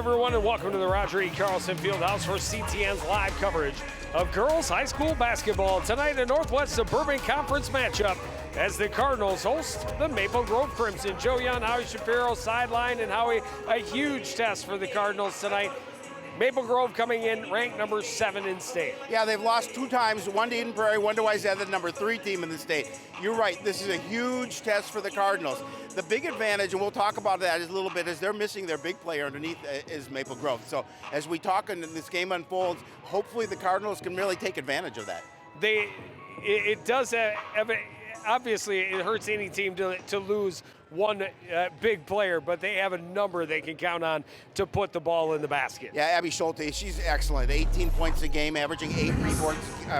everyone, and welcome to the Roger E. Carlson Fieldhouse for CTN's live coverage of girls high school basketball. Tonight, a Northwest Suburban Conference matchup as the Cardinals host the Maple Grove Crimson. Joe Young, Howie Shapiro sideline, and Howie, a huge test for the Cardinals tonight. Maple Grove coming in ranked number 7 in state. Yeah, they've lost 2 times, one to Eden Prairie, one to Wayzata, the number 3 team in the state. You're right, this is a huge test for the Cardinals. The big advantage, and we'll talk about that a little bit, is they're missing their big player underneath is Maple Grove. So as we talk and this game unfolds, hopefully the Cardinals can really take advantage of that. It does obviously it hurts any team to lose one big player, but they have a number they can count on to put the ball in the basket. Yeah, Abby Schulte, she's excellent. 18 points a game, averaging 8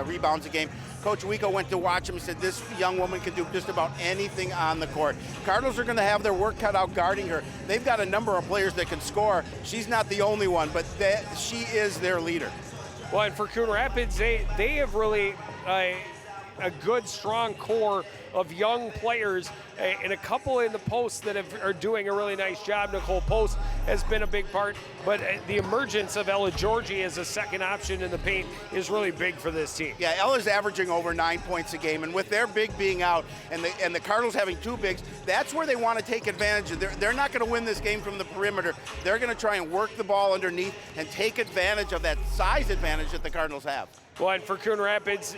rebounds a game. Coach Wico went to watch him and said this young woman can do just about anything on the court. Cardinals are going to have their work cut out guarding her. They've got a number of players that can score. She's not the only one, but she is their leader. Well, and for Coon Rapids, they have really a good, strong core of young players, and a couple in the post that are doing a really nice job. Nicole Post has been a big part, but the emergence of Ella Georgie as a second option in the paint is really big for this team. Yeah, Ella's averaging over 9 points a game, and with their big being out and the Cardinals having 2 bigs, that's where they want to take advantage of. They're not going to win this game from the perimeter. They're going to try and work the ball underneath and take advantage of that size advantage that the Cardinals have. Well, and for Coon Rapids,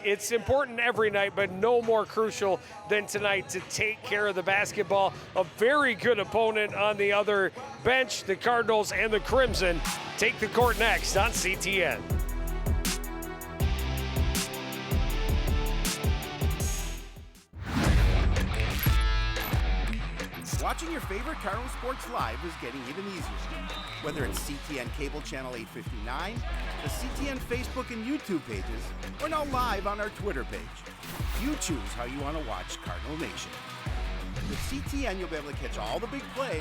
it's important every night, but no more crucial than tonight to take care of the basketball. A very good opponent on the other bench. The Cardinals and the Crimson take the court next on CTN. Watching your favorite Cardinal sports live is getting even easier. Whether it's CTN Cable Channel 859, the CTN Facebook and YouTube pages, or now live on our Twitter page. You choose how you want to watch Cardinal Nation. With CTN, you'll be able to catch all the big plays,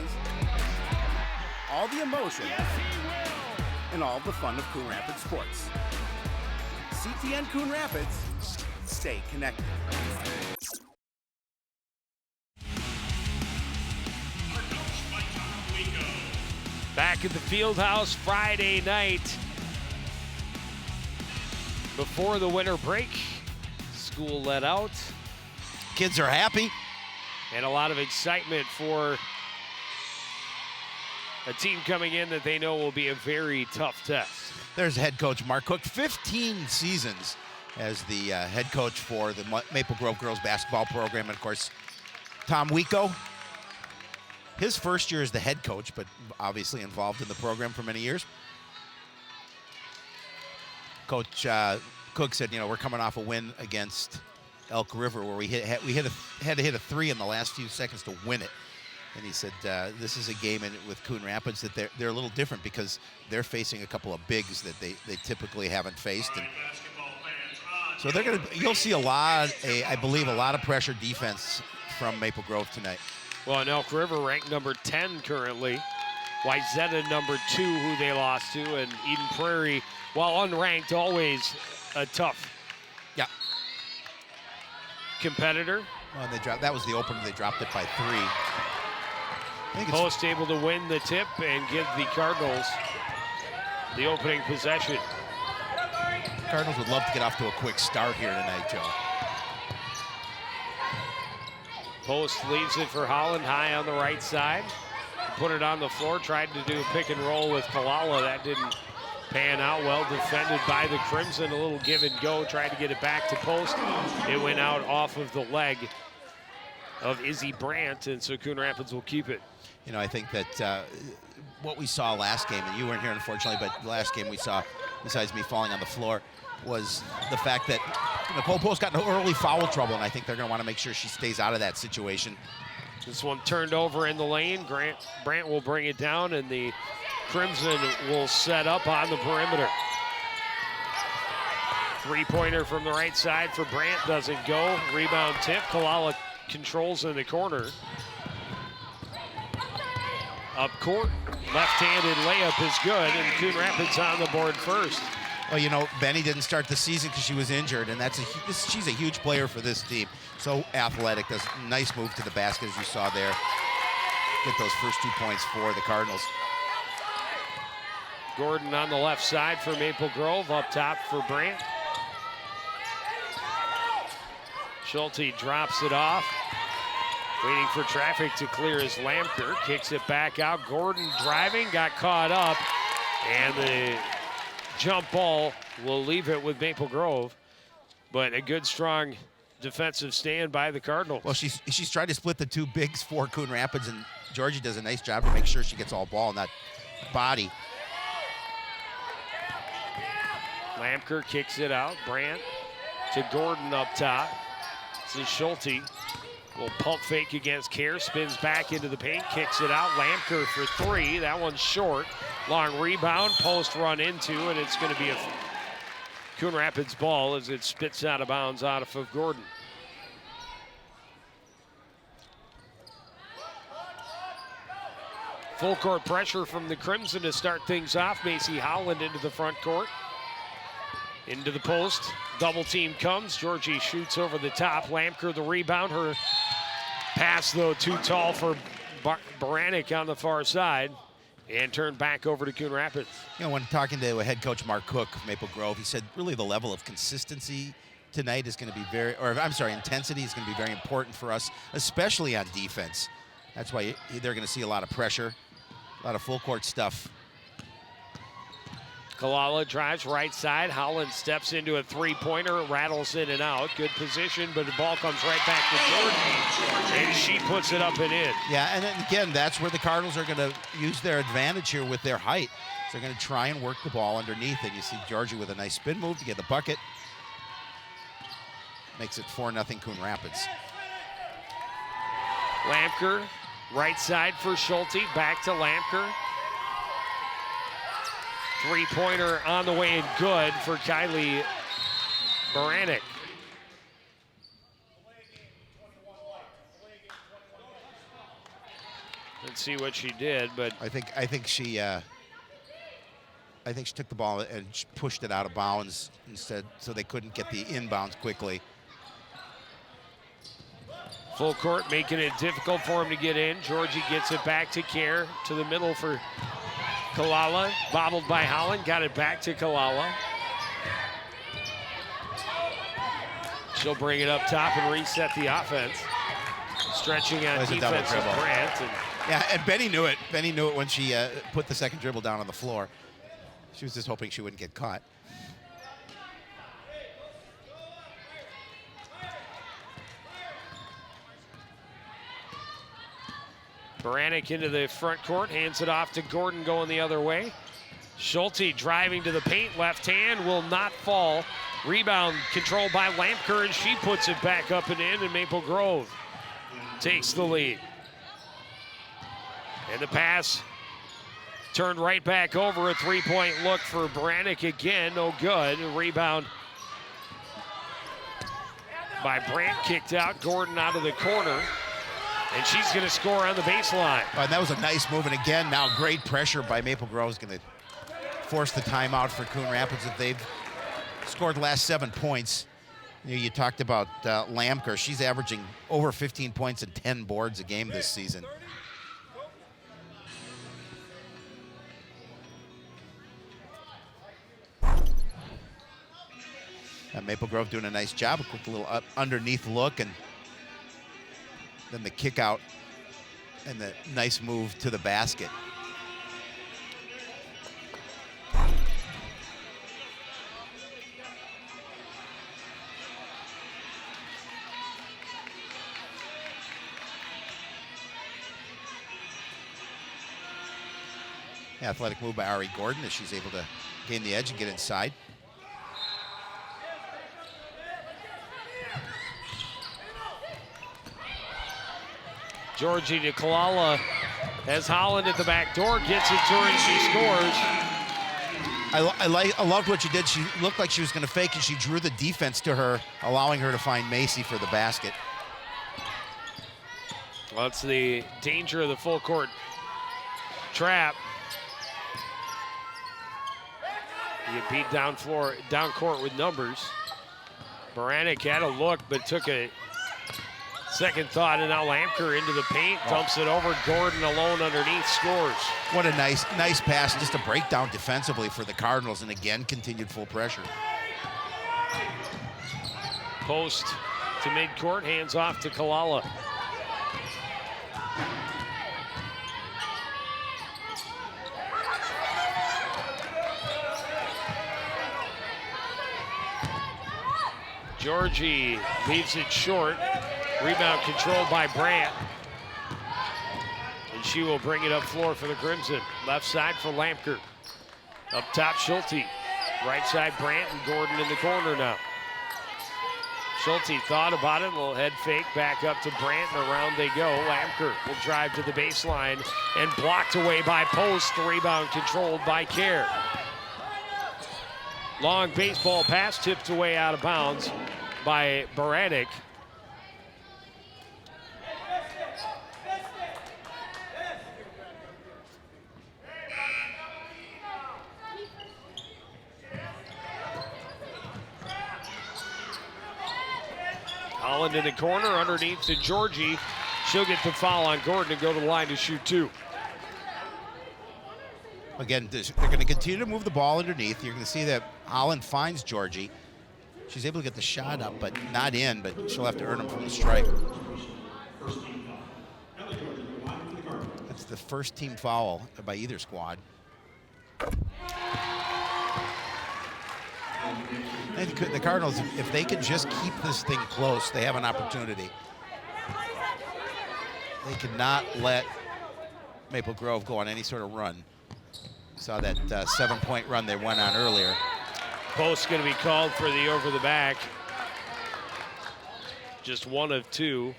all the emotion, and all the fun of Coon Rapids sports. CTN Coon Rapids, stay connected. Back at the Fieldhouse Friday night before the winter break. School let out. Kids are happy. And a lot of excitement for a team coming in that they know will be a very tough test. There's head coach Mark Cook, 15 seasons as the head coach for the Maple Grove girls basketball program. And of course, Tom Wico. His first year as the head coach, but obviously involved in the program for many years. Coach Cook said, we're coming off a win against Elk River where we had to hit a 3 in the last few seconds to win it. And he said, this is a game with Coon Rapids that they're a little different because they're facing a couple of bigs that they typically haven't faced. And so you'll see I believe a lot of pressure defense from Maple Grove tonight. Well, and Elk River ranked number 10 currently. Wayzata number 2, who they lost to, and Eden Prairie, while unranked, always a tough competitor. Well, that was the opener. They dropped it by 3. Post able to win the tip and give the Cardinals the opening possession. Cardinals would love to get off to a quick start here tonight, Joe. Post leaves it for Holland high on the right side. Put it on the floor, tried to do a pick and roll with Kalala. That didn't pan out well. Defended by the Crimson, a little give and go. Tried to get it back to Post. It went out off of the leg of Izzy Brandt, and so Coon Rapids will keep it. I think that what we saw last game, and you weren't here unfortunately, but the last game we saw, besides me falling on the floor, was the fact that Nicole Post got in early foul trouble, and I think they're going to want to make sure she stays out of that situation. This one turned over in the lane. Brandt will bring it down, and the Crimson will set up on the perimeter. Three-pointer from the right side for Brandt doesn't go. Rebound tip. Kalala controls in the corner. Up court, left-handed layup is good, and Coon Rapids on the board first. Well, Benny didn't start the season because she was injured, and she's a huge player for this team. So athletic, does a nice move to the basket as you saw there. Get those first 2 points for the Cardinals. Gordon on the left side for Maple Grove, up top for Brant. Schulte drops it off, waiting for traffic to clear as Lamker kicks it back out. Gordon driving, got caught up, and the jump ball will leave it with Maple Grove. But a good, strong defensive stand by the Cardinals. Well, she's tried to split the two bigs for Coon Rapids, and Georgie does a nice job to make sure she gets all ball in that body. Lamker kicks it out. Brandt to Gordon up top. This is Schulte. Will pump fake against Kerr. Spins back into the paint. Kicks it out. Lamker for three. That one's short. Long rebound. Post run into it. It's going to be a Coon Rapids ball as it spits out of bounds out of Gordon. Full court pressure from the Crimson to start things off. Macy Howland into the front court. Into the post. Double team comes. Georgie shoots over the top. Lamker the rebound. Her pass, though, too tall for Baranek on the far side. And turned back over to Coon Rapids. You know, when talking to head coach Mark Cook of Maple Grove, he said really the level of consistency tonight is going to be intensity is going to be very important for us, especially on defense. That's why they're going to see a lot of pressure, a lot of full court stuff. Kalala drives right side. Holland steps into a three-pointer, rattles in and out. Good position, but the ball comes right back to Jordan, and she puts it up and in. Yeah, and then again, that's where the Cardinals are going to use their advantage here with their height. So they're going to try and work the ball underneath, and you see Georgie with a nice spin move to get the bucket. Makes it 4-0 Coon Rapids. Lamker, right side for Schulte, back to Lamker. Three-pointer on the way and good for Kylie Baranek. Let's see what she did, but I think she took the ball and pushed it out of bounds instead, so they couldn't get the inbounds quickly. Full court, making it difficult for him to get in. Georgie gets it back to Kerr, to the middle for Kalala, bobbled by Holland, got it back to Kalala. She'll bring it up top and reset the offense. Stretching on defense with Brandt. Yeah, and Benny knew it. Benny knew it when she put the second dribble down on the floor. She was just hoping she wouldn't get caught. Baranek into the front court, hands it off to Gordon going the other way. Schulte driving to the paint, left hand will not fall. Rebound controlled by Lamker, and she puts it back up and in, and Maple Grove takes the lead. And the pass turned right back over, a three-point look for Baranek again, no good. A rebound by Brandt, kicked out, Gordon out of the corner. And she's going to score on the baseline. And that was a nice move. And again, now great pressure by Maple Grove is going to force the timeout for Coon Rapids if they've scored the last 7 points. You talked about Lamker. She's averaging over 15 points and 10 boards a game this season. And Maple Grove doing a nice job. A quick little underneath look, and then the kick out and the nice move to the basket. Athletic move by Ari Gordon as she's able to gain the edge and get inside. Georgie to Kalala as Holland at the back door gets it to her and she scores. I loved what she did. She looked like she was going to fake, and she drew the defense to her, allowing her to find Macy for the basket. Well, that's the danger of the full court trap. You get beat down court with numbers. Baranek had a look, but took a Second thought, and now Lamker into the paint, dumps it over. Gordon alone underneath, scores. What a nice pass, just a breakdown defensively for the Cardinals, and again, continued full pressure. Post to midcourt, hands off to Kalala. Georgie leaves it short. Rebound controlled by Brandt. And she will bring it up floor for the Crimson. Left side for Lamker. Up top, Schulte. Right side, Brandt and Gordon in the corner now. Schulte thought about it, a little head fake, back up to Brandt, and around they go. Lamker will drive to the baseline and blocked away by Post. The rebound controlled by Kerr. Long baseball pass tipped away out of bounds by Baranek. Holland in the corner, underneath to Georgie. She'll get the foul on Gordon and go to the line to shoot 2. Again, they're going to continue to move the ball underneath. You're going to see that Holland finds Georgie. She's able to get the shot up, but not in, but she'll have to earn them from the stripe. That's the first team foul by either squad. And the Cardinals, if they can just keep this thing close, they have an opportunity. They cannot let Maple Grove go on any sort of run. Saw that 7-point run they went on earlier. Post going to be called for the over the back. Just 1 of 2.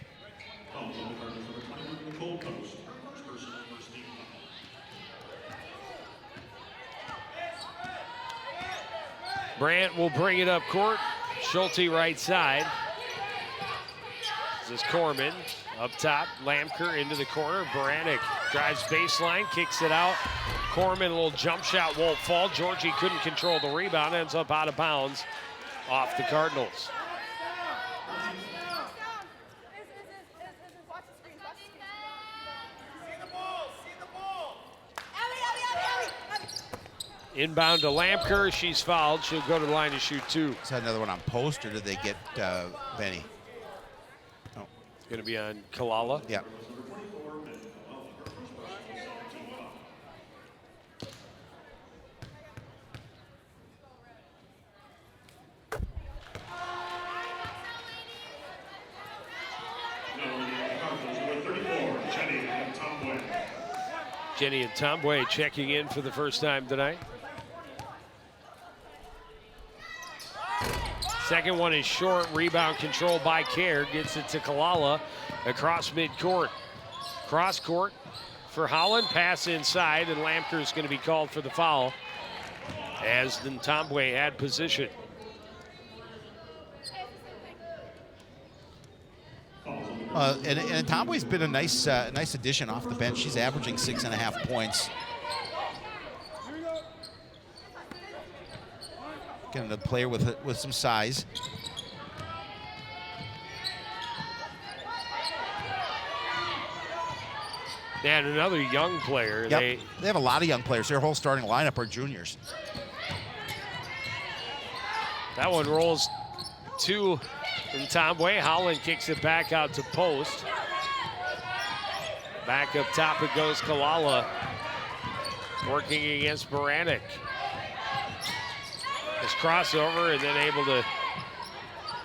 Brandt will bring it up court. Schulte right side. This is Corman up top. Lamker into the corner. Baranek drives baseline, kicks it out. Corman, a little jump shot, won't fall. Georgie couldn't control the rebound, ends up out of bounds off the Cardinals. Inbound to Lamker, she's fouled. She'll go to the line to shoot 2. Is that another one on Post, or did they get Benny? Oh. It's going to be on Kalala. Yeah. Jenny and Tomboy checking in for the first time tonight. Second one is short, rebound controlled by Kerr, gets it to Kalala across midcourt. Cross court for Holland, pass inside, and Lamker is going to be called for the foul as Tomboy had position. And Tomboy's been a nice addition off the bench. She's averaging 6.5 points. Getting a player with some size. And another young player. Yep. They have a lot of young players. Their whole starting lineup are juniors. That one rolls 2 from Tomboy. Holland kicks it back out to Post. Back up top it goes Kalala. Working against Baranek. This crossover and then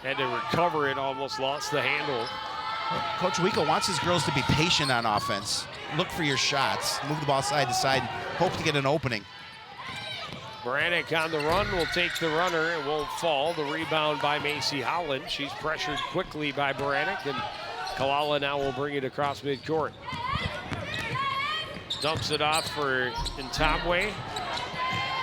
had to recover it, almost lost the handle. Coach Wico wants his girls to be patient on offense. Look for your shots. Move the ball side to side. Hope to get an opening. Baranek on the run will take the runner. It won't fall. The rebound by Macy Holland. She's pressured quickly by Baranek, and Kalala now will bring it across midcourt. Dumps it off for Ntomwe.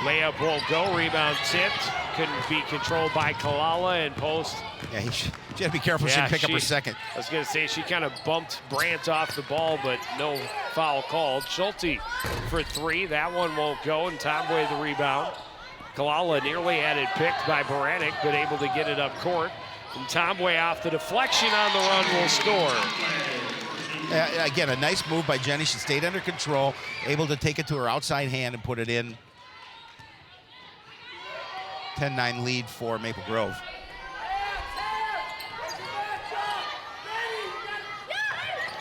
Layup won't go. Rebound tipped. Couldn't be controlled by Kalala, and Post. Yeah, she had to be careful. She pick up her second. I was going to say she kind of bumped Brandt off the ball, but no foul called. Schulte for 3. That one won't go, and Tomboy the rebound. Kalala nearly had it picked by Baranek, but able to get it up court. And Tom way off the deflection on the run will score. Again, a nice move by Jenny. She stayed under control, able to take it to her outside hand and put it in. 10-9 lead for Maple Grove.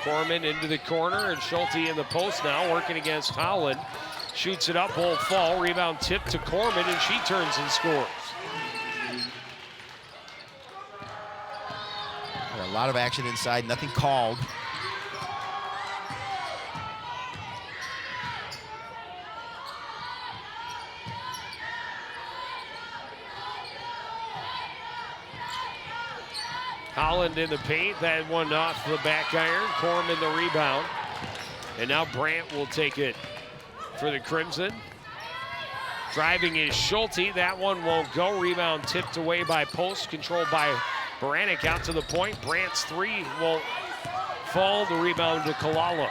Corman into the corner, and Schulte in the post now, working against Holland. Shoots it up, won't fall. Rebound tip to Corman, and she turns and scores. A lot of action inside, nothing called. Holland in the paint, that one off the back iron. Corman the rebound. And now Brandt will take it for the Crimson. Driving is Schulte, that one won't go. Rebound tipped away by Post, controlled by Baranek out to the point. Brandt's three won't fall. The rebound to Kalala.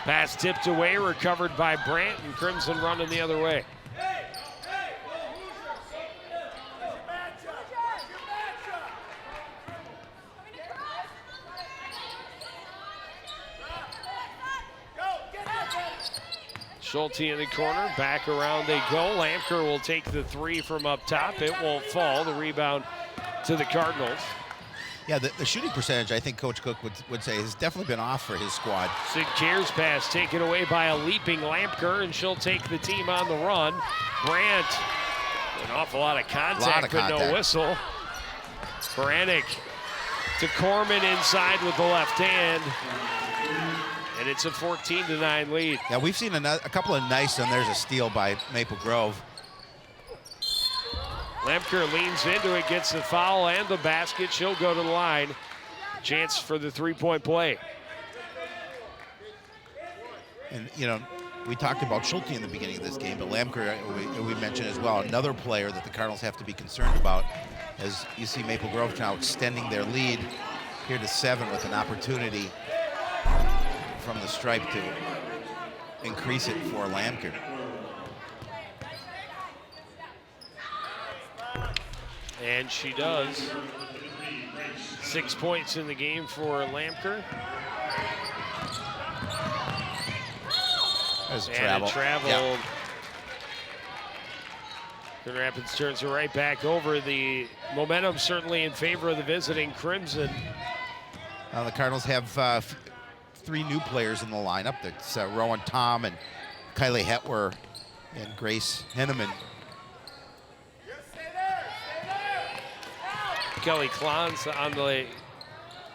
Pass tipped away, recovered by Brandt, and Crimson running the other way. Schulte in the corner, back around they go. Lamker will take the three from up top. It won't fall. The rebound to the Cardinals. Yeah, the shooting percentage, I think Coach Cook would say, has definitely been off for his squad. Sid Keir's pass taken away by a leaping Lamker, and she'll take the team on the run. Brandt, an awful lot of contact, but no whistle. Baranek to Corman inside with the left hand. And it's a 14-9 lead. Yeah, we've seen a couple of nice, and there's a steal by Maple Grove. Lamker leans into it, gets the foul and the basket. She'll go to the line. Chance for the three-point play. And, you know, we talked about Schulte in the beginning of this game, but Lamker, we mentioned as well, another player that the Cardinals have to be concerned about, as you see Maple Grove now extending their lead here to 7 with an opportunity from the stripe to increase it for Lamker. And she does. 6 points in the game for Lamker. There's travel. traveled. Yeah. Grand Rapids turns it right back over. The momentum certainly in favor of the visiting Crimson. The Cardinals have 3 new players in the lineup. That's Rowan Tom and Kylie Hetwer and Grace Henneman. Kelly Klons on the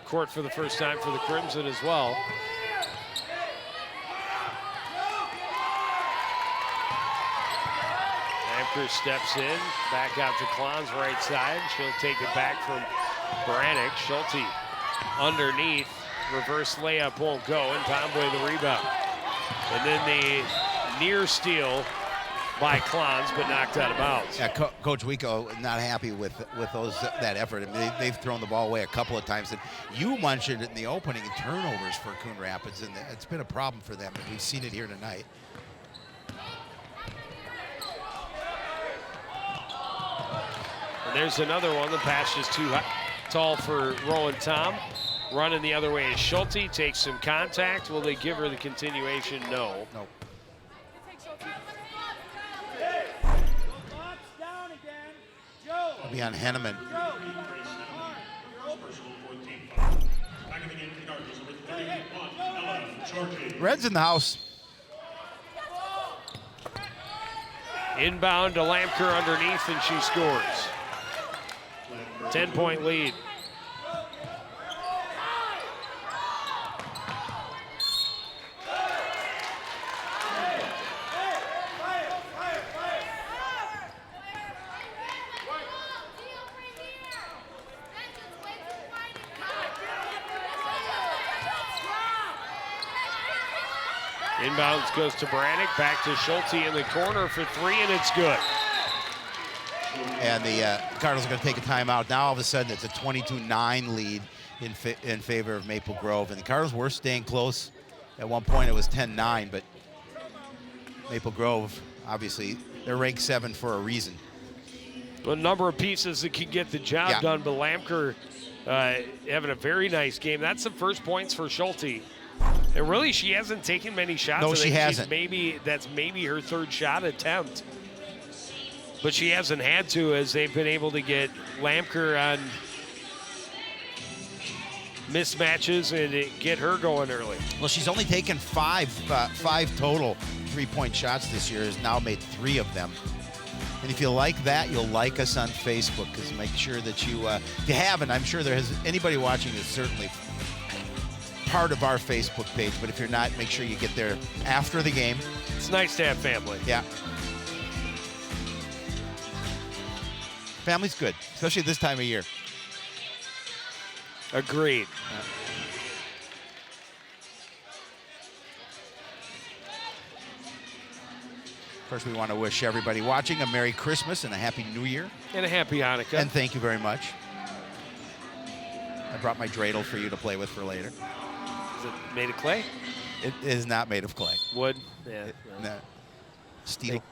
court for the first time for the Crimson as well. Lamker steps in, back out to Klons right side. She'll take it back from Baranek. Schulte underneath. Reverse layup won't go, and Tomboy the rebound. And then the near steal by Klons, but knocked out of bounds. Yeah, Coach Wico not happy with that effort. I mean, they've thrown the ball away a couple of times. And you mentioned it in the opening in turnovers for Coon Rapids, and it's been a problem for them. And we've seen it here tonight. And there's another one. The pass is too tall for Rowan Tom. Running the other way is Schulte. Takes some contact. Will they give her the continuation? No. Nope. It'll be on Henneman. Red's in the house. Inbound to Lamker underneath, and she scores. 10-point lead. Inbounds goes to Baranek, back to Schulte in the corner for 3, and it's good. And the Cardinals are going to take a timeout. Now all of a sudden it's a 22-9 lead in favor of Maple Grove. And the Cardinals were staying close. At one point it was 10-9, but Maple Grove, obviously, they're ranked 7 for a reason. A number of pieces that can get the job done, but Lamker having a very nice game. That's the first points for Schulte. And really, she hasn't taken many shots. No, she hasn't. That's maybe her third shot attempt. But she hasn't had to, as they've been able to get Lamker on mismatches and get her going early. Well, she's only taken five total three-point shots this year, has now made 3 of them. And if you like that, you'll like us on Facebook, because make sure that you, if you haven't, I'm sure there has, anybody watching is certainly part of our Facebook page, but if you're not, make sure you get there after the game. It's nice to have family. Yeah. Family's good, especially this time of year. Agreed. First, we want to wish everybody watching a Merry Christmas and a Happy New Year. And a Happy Hanukkah. And thank you very much. I brought my dreidel for you to play with for later. Is it made of clay? It is not made of clay. Wood? Yeah. No. Steel.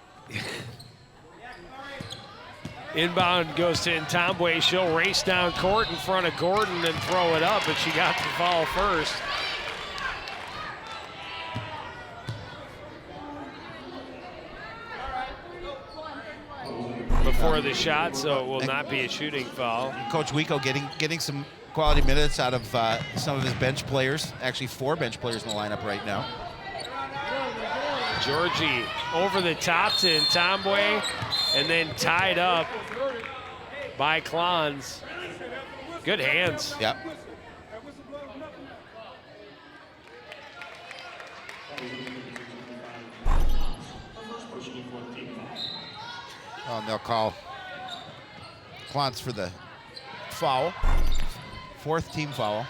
Inbound goes to Ntombwe. She'll race down court in front of Gordon and throw it up, but she got the foul first. Before the shot, so it will not be a shooting foul. Coach Wico getting some quality minutes out of some of his bench players. Actually, 4 bench players in the lineup right now. Georgie over the top to Ntombwe, and then tied up by Klons. Good hands. Yep. Oh, and they'll call Klons for the foul. 4th team foul.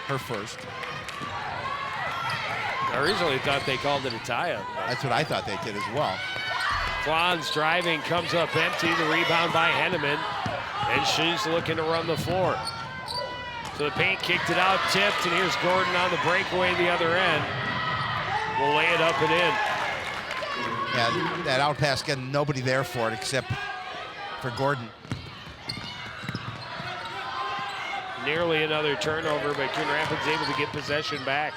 Her first. I originally thought they called it a tie-up. That's what I thought they did as well. Klons driving, comes up empty. The rebound by Henneman, and she's looking to run the floor. So the paint kicked it out, tipped, and here's Gordon on the breakaway the other end. Will lay it up and in. Yeah, that out pass, got nobody there for it except for Gordon. Nearly another turnover, but Coon Rapids able to get possession back.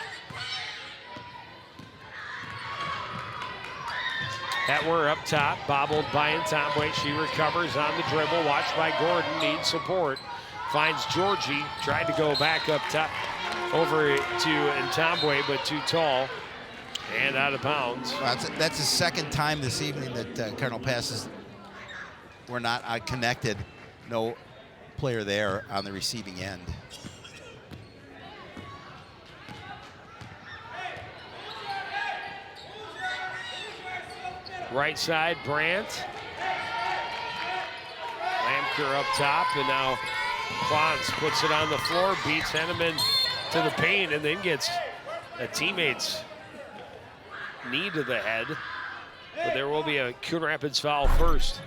Atwer up top, bobbled by Ntombwe. She recovers on the dribble, watched by Gordon, needs support. Finds Georgie, tried to go back up top over to Ntombwe, but too tall and out of bounds. Well, that's the second time this evening that Cardinal passes were not connected. No player there on the receiving end. Right side, Brandt. Lamker up top, and now Klons puts it on the floor, beats Henneman to the paint, and then gets a teammate's knee to the head. But there will be a Coon Rapids foul first.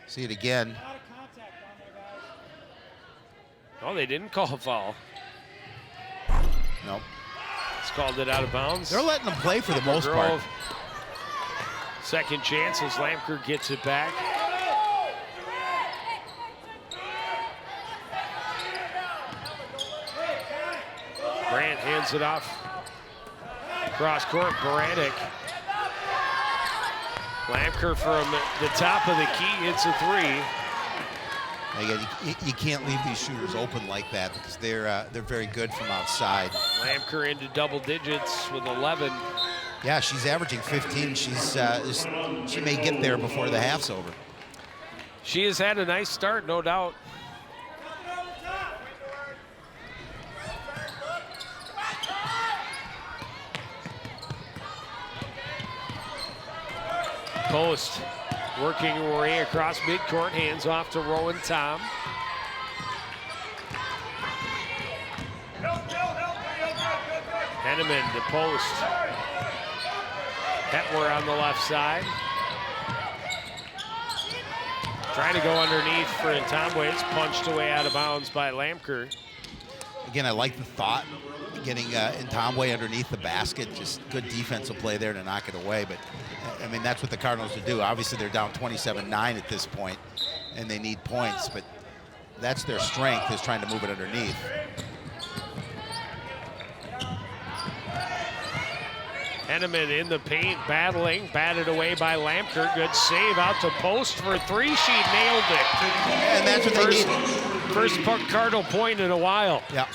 See it again. Oh, they didn't call a foul. Nope. It's called it out of bounds. They're letting them play for the most part. Second chance as Lamker gets it back. Brandt hands it off. Cross court, Baranek. Lamker from the top of the key hits a 3. Again, you can't leave these shooters open like that because they're very good from outside. Lamker into double digits with 11. Yeah, she's averaging 15. She may get there before the half's over. She has had a nice start, no doubt. Post working her way across midcourt, hands off to Rowan Tom. Henneman to post. Hetwer on the left side. Trying to go underneath for Ntombwe. It's punched away out of bounds by Lamker. Again, I like the thought getting Ntombwe underneath the basket. Just good defensive play there to knock it away. But, I mean, that's what the Cardinals would do. Obviously, they're down 27-9 at this point, and they need points. But that's their strength, is trying to move it underneath. Henneman in the paint, battling, batted away by Lampker. Good save out to post for three. She nailed it. And that's what they need. First Cardinal point in a while. Yeah,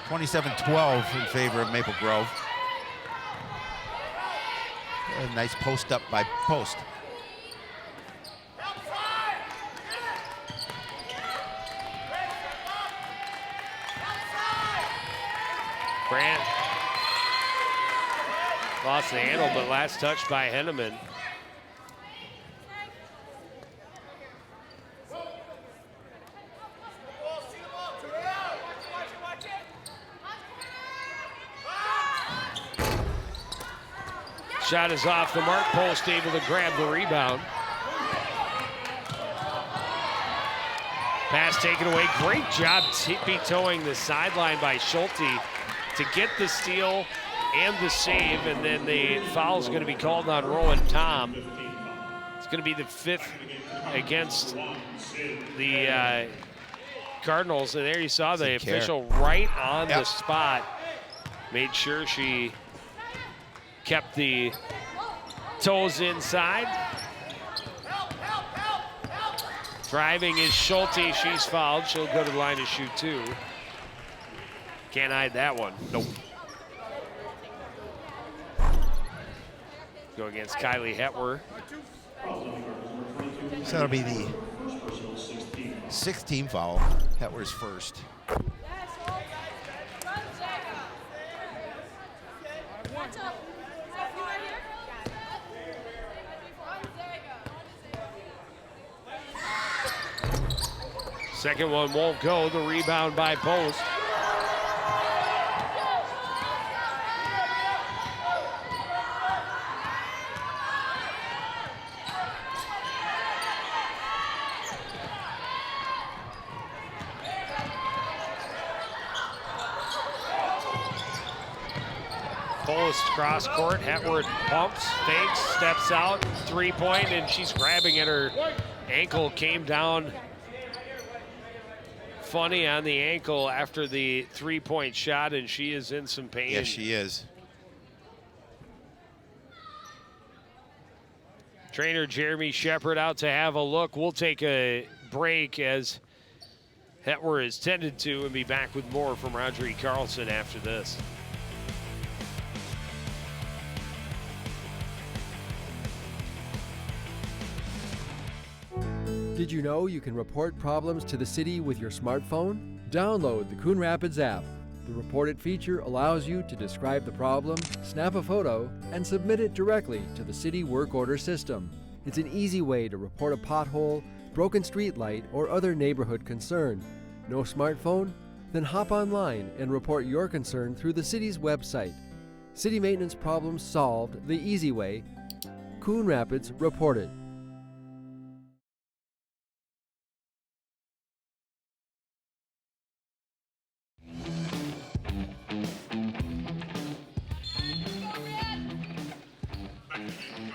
27-12 in favor of Maple Grove. A nice post up by Post. Grant lost the handle, but last touch by Henneman. Shot is off the mark. Post able to grab the rebound. Pass taken away. Great job tippy-toeing the sideline by Schulte to get the steal and the save, and then the foul is going to be called on Rowan Tom. It's going to be the 5th against the Cardinals, and there you saw the official right on the spot. Made sure she kept the toes inside. Driving is Schulte. She's fouled. She'll go to the line to shoot 2. Can't hide that one. Nope. Go against Kylie Hetwer. So that'll be the 6th team foul. Hetwer's first. Second one won't go. The rebound by Post. Post cross court. Hetwer pumps, fakes, steps out, 3-point, and she's grabbing at her ankle. Came down funny on the ankle after the 3-point shot, and she is in some pain. Yes, she is. Trainer Jeremy Shepard out to have a look. We'll take a break as Hetwer is tended to, and be back with more from Roger E. Carlson after this. Did you know you can report problems to the city with your smartphone? Download the Coon Rapids app. The Report It feature allows you to describe the problem, snap a photo, and submit it directly to the city work order system. It's an easy way to report a pothole, broken street light, or other neighborhood concern. No smartphone? Then hop online and report your concern through the city's website. City maintenance problems solved the easy way. Coon Rapids Report It.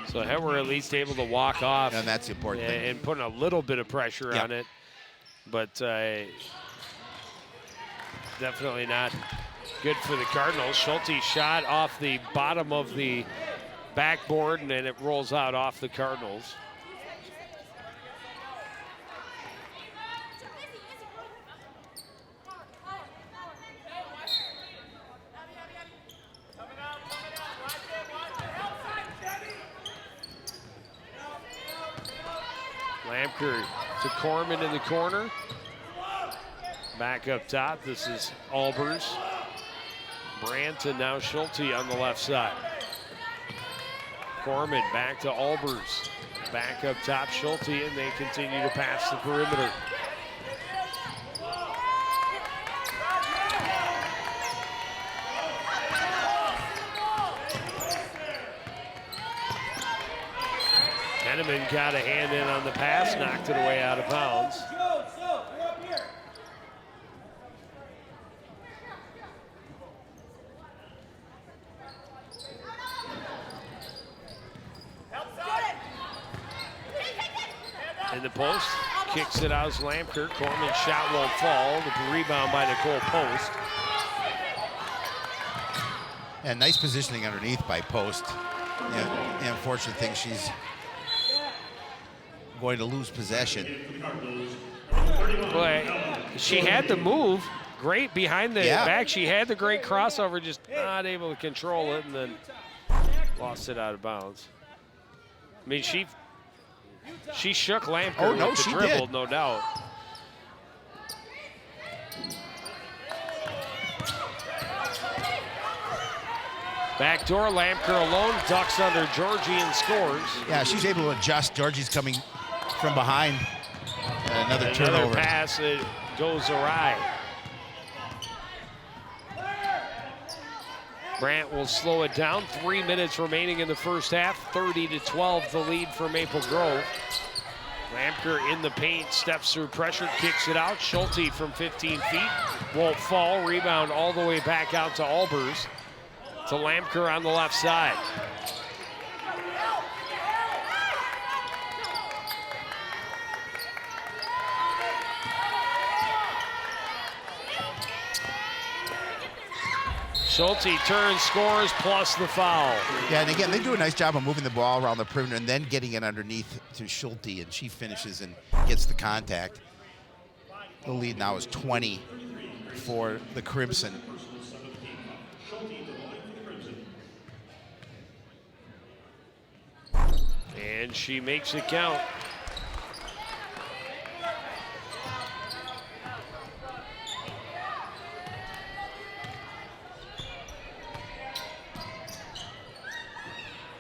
So Hetwer at least able to walk off. And that's the important thing. And putting a little bit of pressure on it. But definitely not good for the Cardinals. Schulte shot off the bottom of the backboard, and then it rolls out off the Cardinals. Lampker to Corman in the corner. Back up top, this is Albers. Brandt and now Schulte on the left side. Corman back to Albers. Back up top, Schulte, and they continue to pass the perimeter. Henneman got a hand in on the pass, knocked it away out of bounds. In the post, kicks it out as Lamker. Corman's shot won't fall. The rebound by Nicole Post. And nice positioning underneath by Post. The unfortunate thing, she's going to lose possession. Boy, she had the move. Great behind the back. She had the great crossover, just not able to control it, and then lost it out of bounds. I mean, she shook Lamker with the dribble, no doubt. Backdoor, Lamker alone, ducks under Georgie and scores. Yeah, she's able to adjust. Georgie's coming from behind. Another turnover. Pass, it goes awry. Brandt will slow it down. 3 minutes remaining in the first half. 30-12 the lead for Maple Grove. Lamker in the paint, steps through pressure, kicks it out. Schulte from 15 feet, won't fall. Rebound all the way back out to Albers. To Lamker on the left side. Schulte turns, scores, plus the foul. Yeah, and again, they do a nice job of moving the ball around the perimeter and then getting it underneath to Schulte, and she finishes and gets the contact. The lead now is 20 for the Crimson. And she makes it count.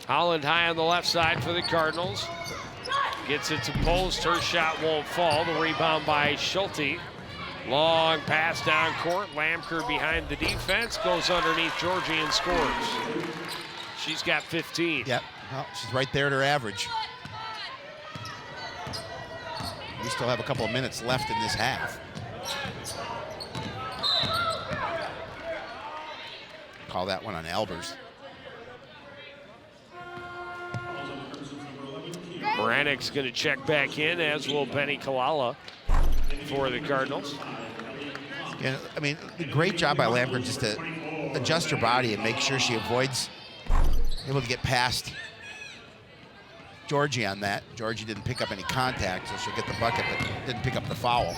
Holland high on the left side for the Cardinals. Gets it to Post, her shot won't fall. The rebound by Schulte. Long pass down court, Lamker behind the defense, goes underneath Georgie and scores. She's got 15. Yep, well, she's right there at her average. We still have a couple of minutes left in this half. Call that one on Albers. Brannick's going to check back in, as will Benny Kalala for the Cardinals. Yeah, I mean, great job by Lamker just to adjust her body and make sure she avoids able to get past Georgie on that. Georgie didn't pick up any contact, so she'll get the bucket, but didn't pick up the foul.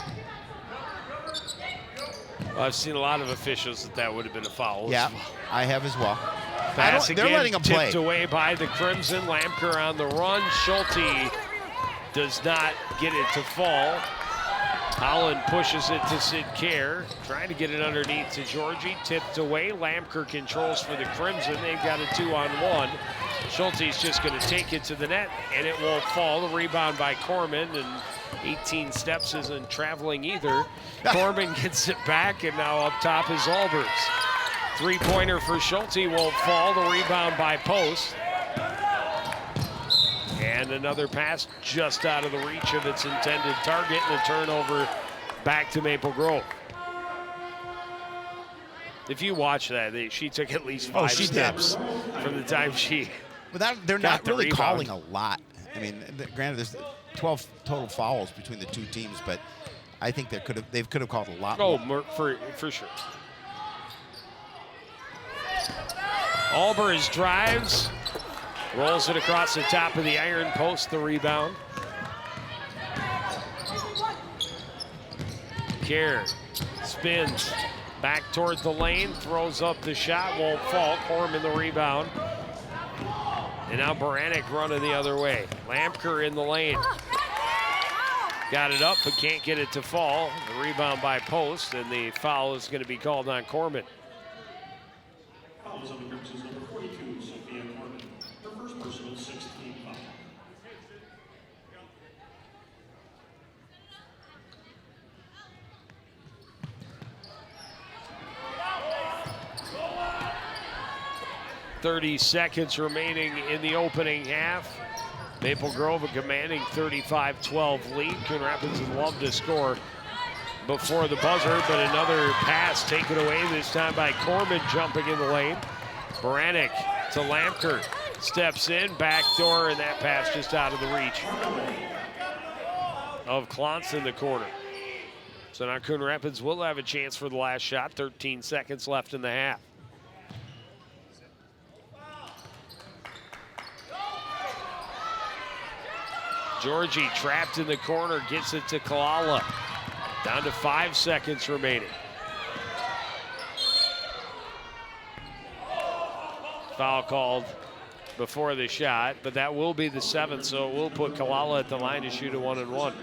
Well, I've seen a lot of officials that would have been a foul. Yeah, I have as well. Pass they're letting them play. Tipped away by the Crimson. Lamker on the run. Schulte does not get it to fall. Holland pushes it to Sid Kerr, trying to get it underneath to Georgie. Tipped away. Lamker controls for the Crimson. They've got a 2-on-1. Schulte's just going to take it to the net, and it won't fall. The rebound by Corman, and 18 steps isn't traveling either. Corman gets it back, and now up top is Albers. Three-pointer for Schulte won't fall. The rebound by Post. And another pass just out of the reach of its intended target, and a turnover back to Maple Grove. If you watch that, she took at least 5 steps from the time she they're not really rebound. calling a lot. I mean, granted, there's 12 total fouls between the two teams, but I think they could have called a lot more. For sure. Albers drives, rolls it across the top of the iron post, the rebound. Kerr spins back toward the lane, throws up the shot, won't fall. Corman the rebound. And now Baranek running the other way. Lamker in the lane. Got it up, but can't get it to fall. The rebound by Post, and the foul is going to be called on Corman. Fouls on the Crimson's number 42, Sophia Corman. Her first personal 16 foul. .30 seconds remaining in the opening half. Maple Grove a commanding 35-12 lead. Coon Rapids would love to score before the buzzer, but another pass taken away, this time by Corman jumping in the lane. Baranek to Lamker, steps in, backdoor, and that pass just out of the reach. of Klontz in the corner. So now Coon Rapids will have a chance for the last shot. 13 seconds left in the half. Georgie trapped in the corner, gets it to Kalala. Down to 5 seconds remaining. Foul called before the shot, but that will be the 7th, so it will put Kalala at the line to shoot a 1-and-1.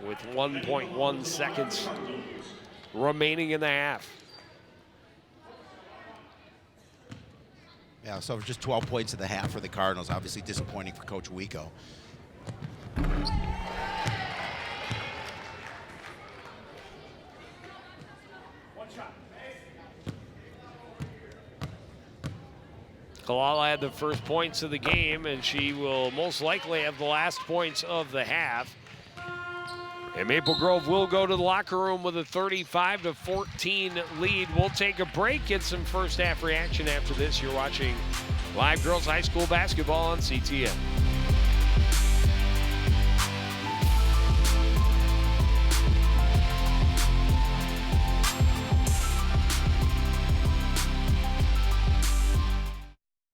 With 1.1 seconds remaining in the half. Yeah, so just 12 points in the half for the Cardinals. Obviously disappointing for Coach Wico. Kalala had the first points of the game, and she will most likely have the last points of the half. And Maple Grove will go to the locker room with a 35-14 lead. We'll take a break, get some first half reaction after this. You're watching live girls high school basketball on CTN.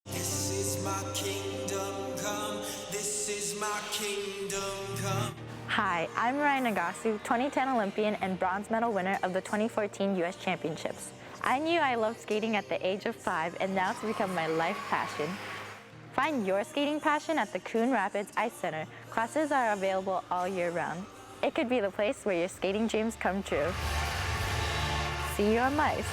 This is my kingdom come. This is my kingdom come. Hi, I'm Ryan Nagasu, 2010 Olympian and bronze medal winner of the 2014 U.S. Championships. I knew I loved skating at the age of 5, and now it's become my life passion. Find your skating passion at the Coon Rapids Ice Center. Classes are available all year round. It could be the place where your skating dreams come true. See you on ice.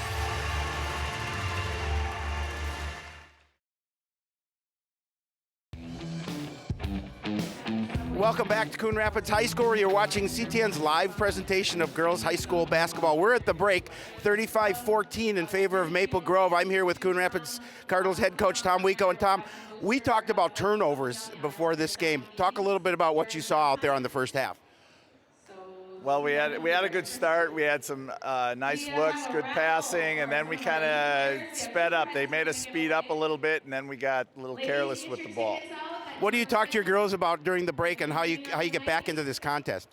Welcome back to Coon Rapids High School, where you're watching CTN's live presentation of girls high school basketball. We're at the break, 35-14 in favor of Maple Grove. I'm here with Coon Rapids Cardinals head coach Tom Wico. And Tom, we talked about turnovers before this game. Talk a little bit about what you saw out there on the first half. Well, we had a good start. We had some nice looks, good passing, and then we kind of sped up. They made us speed up a little bit, and then we got a little careless with the ball. What do you talk to your girls about during the break, and how you get back into this contest?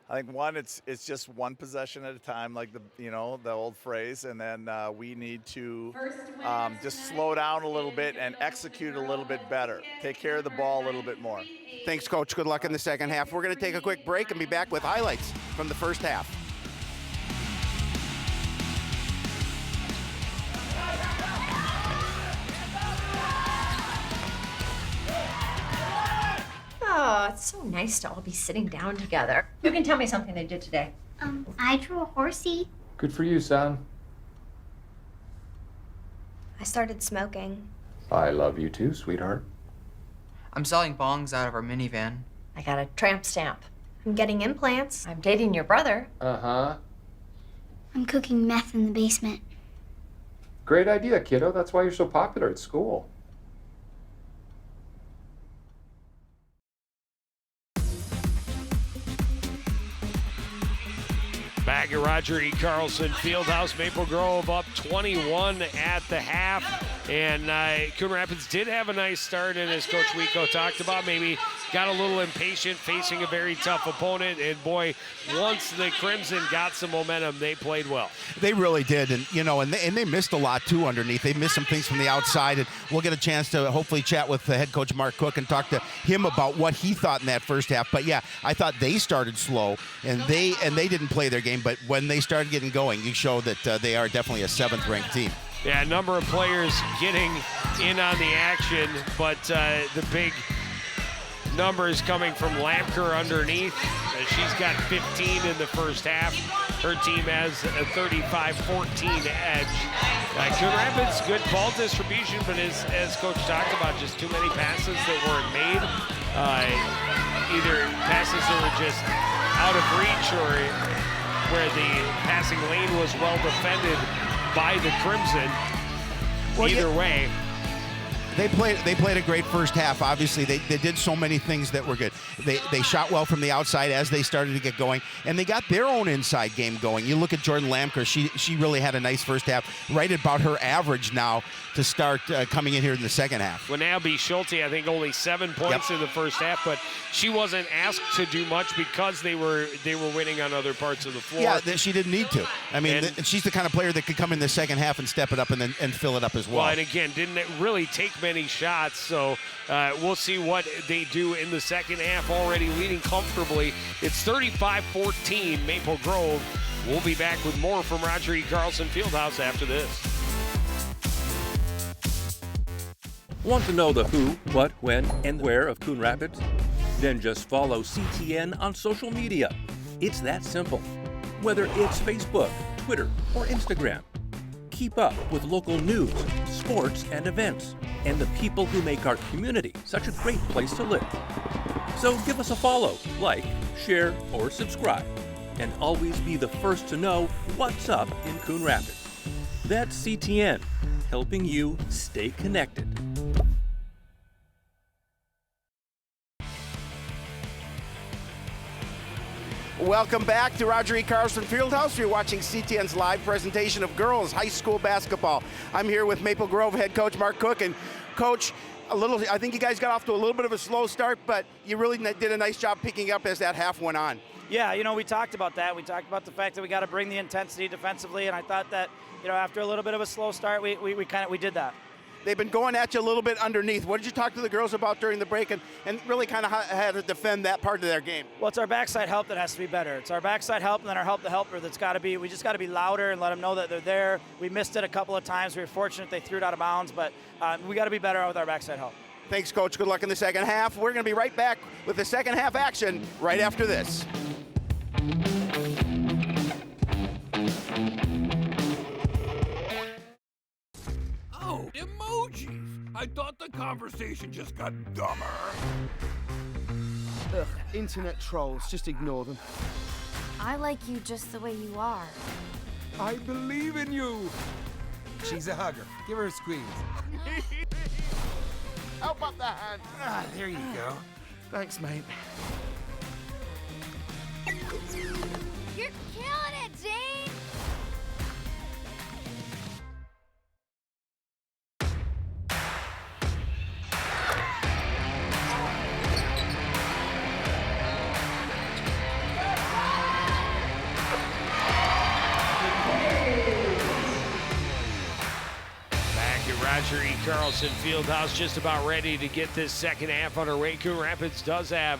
I think one, it's just one possession at a time, like the old phrase, and then we need to just slow down a little bit and execute a little bit better. Take care of the ball a little bit more. Thanks, Coach. Good luck in the second half. We're going to take a quick break and be back with highlights from the first half. Oh, it's so nice to all be sitting down together. You can tell me something they did today. I drew a horsey. Good for you, son. I started smoking. I love you too, sweetheart. I'm selling bongs out of our minivan. I got a tramp stamp. I'm getting implants. I'm dating your brother. Uh-huh. I'm cooking meth in the basement. Great idea, kiddo. That's why you're so popular at school. Back at Roger E. Carlson Fieldhouse, Maple Grove up 21 at the half. And Coon Rapids did have a nice start, and as Coach Wico talked about, maybe got a little impatient facing a very tough opponent. And boy, once the Crimson got some momentum, they played well. They really did, and they missed a lot too underneath. They missed some things from the outside, and we'll get a chance to hopefully chat with the head coach Mark Cook and talk to him about what he thought in that first half. But yeah, I thought they started slow, and they didn't play their game. But when they started getting going, you show that they are definitely a 7th-ranked team. Yeah, a number of players getting in on the action, but the big numbers coming from Lampker underneath. She's got 15 in the first half. Her team has a 35-14 edge. Coon Rapids, good ball distribution, but as Coach talked about, just too many passes that weren't made. Either passes that were just out of reach or where the passing lane was well defended by the Crimson. Well, either way. They played a great first half. Obviously, they did so many things that were good. They shot well from the outside as they started to get going, and they got their own inside game going. You look at Jordan Lamker; she really had a nice first half, right about her average now to start coming in here in the second half. Well, now B. Schulte, I think only 7 points in the first half, but she wasn't asked to do much because they were winning on other parts of the floor. Yeah, she didn't need to. I mean, she's the kind of player that could come in the second half and step it up and fill it up as well. Well, and again, didn't really take many shots, so we'll see what they do in the second half, already leading comfortably. It's 35-14, Maple Grove. We'll be back with more from Roger E. Carlson Fieldhouse after this. Want to know the who, what, when, and where of Coon Rapids? Then just follow CTN on social media. It's that simple. Whether it's Facebook, Twitter, or Instagram. Keep up with local news, sports, and events, and the people who make our community such a great place to live. So give us a follow, like, share, or subscribe, and always be the first to know what's up in Coon Rapids. That's CTN, helping you stay connected. Welcome back to Roger E. Carlson Fieldhouse. You're watching CTN's live presentation of girls high school basketball. I'm here with Maple Grove head coach Mark Cook. And Coach, I think you guys got off to a little bit of a slow start, but you really did a nice job picking up as that half went on. Yeah, you know, we talked about that. We talked about the fact that we got to bring the intensity defensively, and I thought that, you know, after a little bit of a slow start, we did that. They've been going at you a little bit underneath. What did you talk to the girls about during the break and really kind of how to defend that part of their game? Well, it's our backside help that has to be better. It's our backside help and then our help the helper that's got to be, we just got to be louder and let them know that they're there. We missed it a couple of times. We were fortunate they threw it out of bounds, but we got to be better with our backside help. Thanks, Coach. Good luck in the second half. We're going to be right back with the second half action right after this. Oh, emojis! I thought the conversation just got dumber. Ugh, internet trolls, just ignore them. I like you just the way you are. I believe in you! She's a hugger. Give her a squeeze. Help up the hand. Ah, there you go. Thanks, mate. You're killing it, Jane! Roger E. Carlson Fieldhouse just about ready to get this second half underway. Coon Rapids does have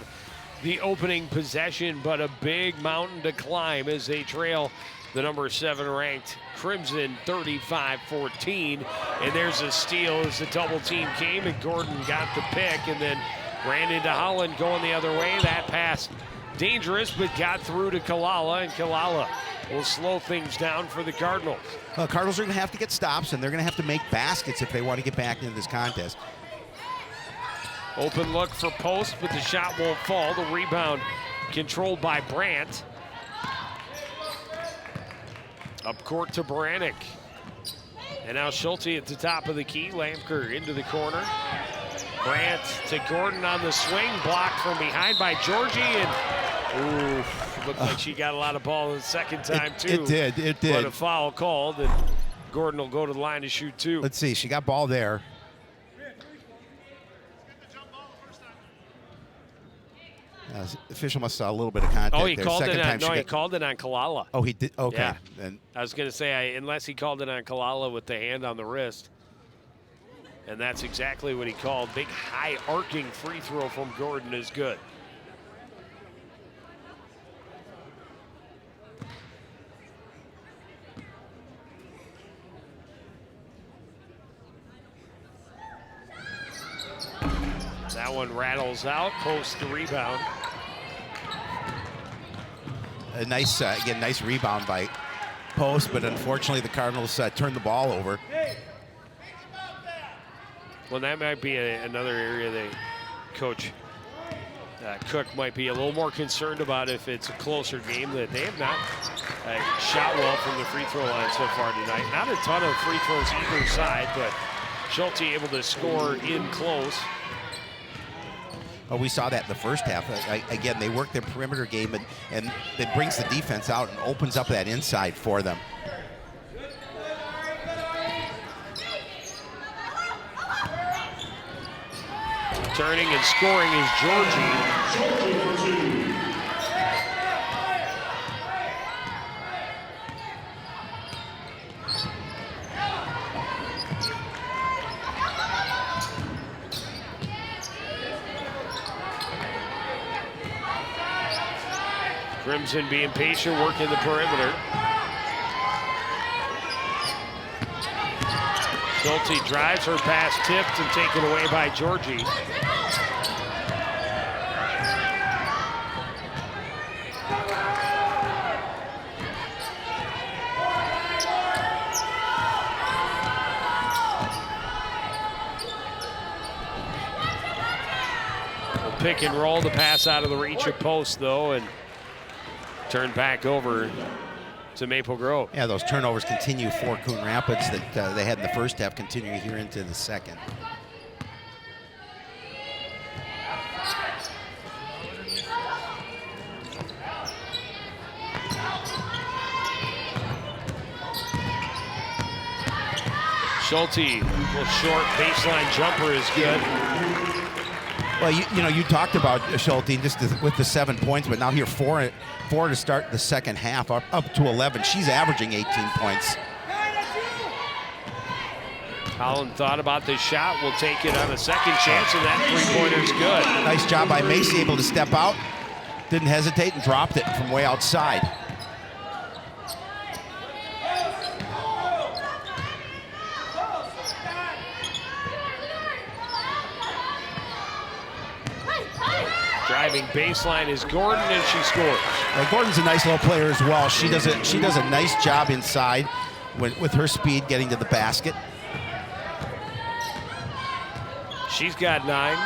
the opening possession, but a big mountain to climb as they trail the number 7 ranked Crimson 35-14. And there's a steal as the double team came and Gordon got the pick and then ran into Holland going the other way. That pass dangerous, but got through to Kalala, and Kalala will slow things down for the Cardinals. Cardinals are going to have to get stops, and they're going to have to make baskets if they want to get back into this contest. Open look for Post, but the shot won't fall. The rebound controlled by Brandt. Up court to Baranek. And now Schulte at the top of the key. Lamker into the corner. Brandt to Gordon on the swing. Blocked from behind by Georgie. And ooh, looked like she got a lot of ball the second time, too. It did. But a foul called, and Gordon will go to the line to shoot, too. Let's see. She got ball there. Official must saw a little bit of contact. Oh, he there. called Second it on. time No, he called it on Kalala. Oh, he did. Okay. Yeah. Then I was going to say, unless he called it on Kalala with the hand on the wrist, and that's exactly what he called. Big high arcing free throw from Gordon is good. That one rattles out, Post the rebound. a nice, again, nice rebound by Post, but unfortunately the Cardinals turned the ball over. Well, that might be another area that Coach Cook might be a little more concerned about if it's a closer game. That they have not shot well from the free throw line so far tonight. Not a ton of free throws either side, but Schulte able to score in close. Well, we saw that in the first half. Again, they work their perimeter game, and it brings the defense out and opens up that inside for them. Turning and scoring is Georgie. Crimson being patient, working the perimeter. Schulte drives, her pass tipped and taken away by Georgie. Pick and roll, the pass out of the reach of post though, and turned back over to Maple Grove. Yeah, those turnovers continue for Coon Rapids that they had in the first half, continuing here into the second. Schulte, little short baseline jumper is good. Well, you know, you talked about Schulte just with the 7 points, but now here four to start the second half, up to 11. She's averaging 18 points. Holland thought about this shot, will take it on a second chance, and that three-pointer's good. Nice job by Macy, able to step out, didn't hesitate and dropped it from way outside. Driving baseline is Gordon, and she scores. Gordon's a nice little player as well. She does a nice job inside with her speed getting to the basket. She's got 9.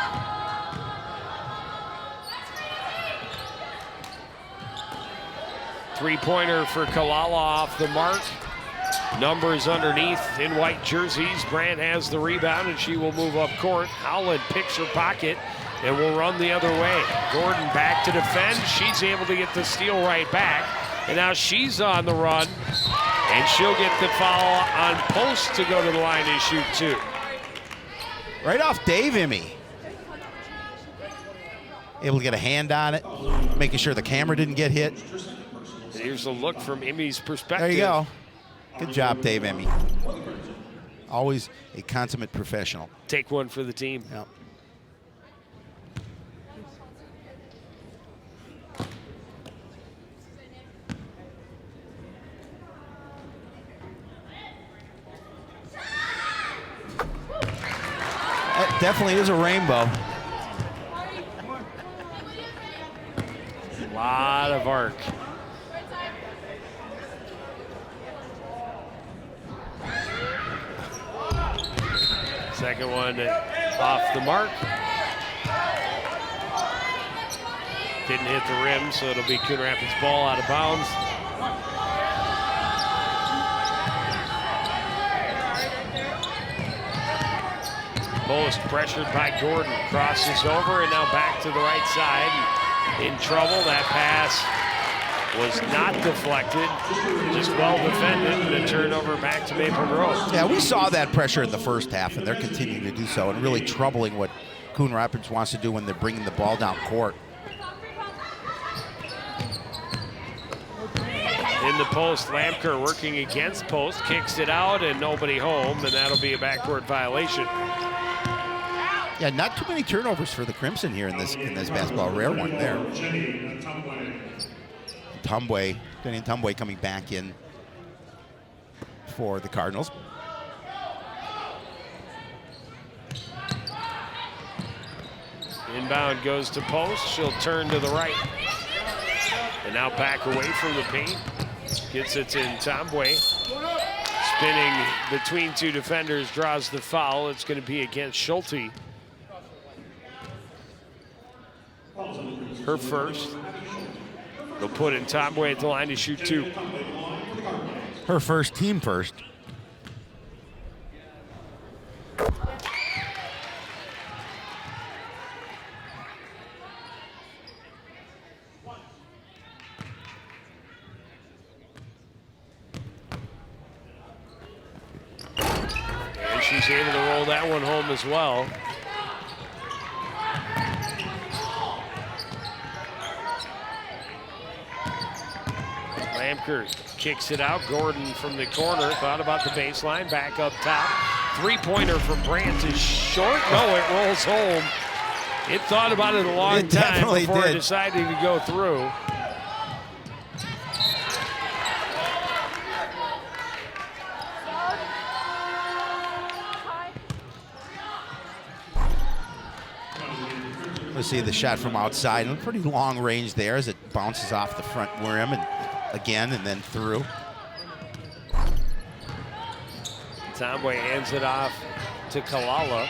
Three-pointer for Kalala off the mark. Numbers underneath in white jerseys. Brandt has the rebound, and she will move up court. Howland picks her pocket and will run the other way. Gordon back to defend. She's able to get the steal right back. And now she's on the run, and she'll get the foul on post to go to the line and shoot 2. Right off Dave Emmy. Able to get a hand on it, making sure the camera didn't get hit. Here's a look from Emmy's perspective. There you go. Good job, Dave Emmy. Always a consummate professional. Take one for the team. Yep. That definitely is a rainbow. A lot of arc. Second one off the mark. Didn't hit the rim, so it'll be Coon Rapids ball out of bounds. Post pressured by Gordon, crosses over and now back to the right side. In trouble, that pass was not deflected, just well defended, and a turnover back to Maple Grove. Yeah, we saw that pressure in the first half, and they're continuing to do so, and really troubling what Coon Rapids wants to do when they're bringing the ball down court. In the post, Lamker working against post, kicks it out, and nobody home, and that'll be a backcourt violation. Yeah, not too many turnovers for the Crimson here in this basketball. Rare one there. Denny Tumbway coming back in for the Cardinals. Inbound goes to post. She'll turn to the right. And now back away from the paint. Gets it in Tumbway. Spinning between two defenders, draws the foul. It's going to be against Schulte. Her first. They'll put in Tumbway at the line to shoot 2. Her first, team first. was able to roll that one home as well. Lamker kicks it out. Gordon from the corner thought about the baseline, back up top. Three-pointer from Brandt is short. No, it rolls home. It thought about it a long time before it decided to go through. Let's see the shot from outside. A pretty long range there as it bounces off the front rim and again and then through. Tomboy hands it off to Kalala.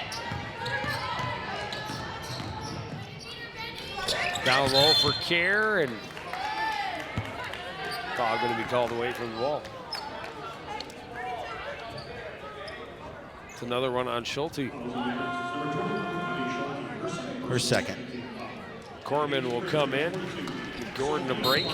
Down low for Kerr, and foul going to be called away from the ball. It's another one on Schulte. Her second. Corman will come in, give Gordon a break.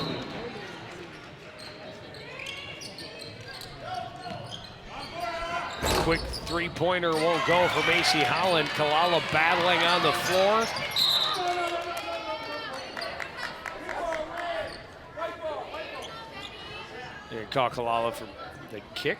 Quick three-pointer won't go for Macy Holland. Kalala battling on the floor. They call Kalala for the kick.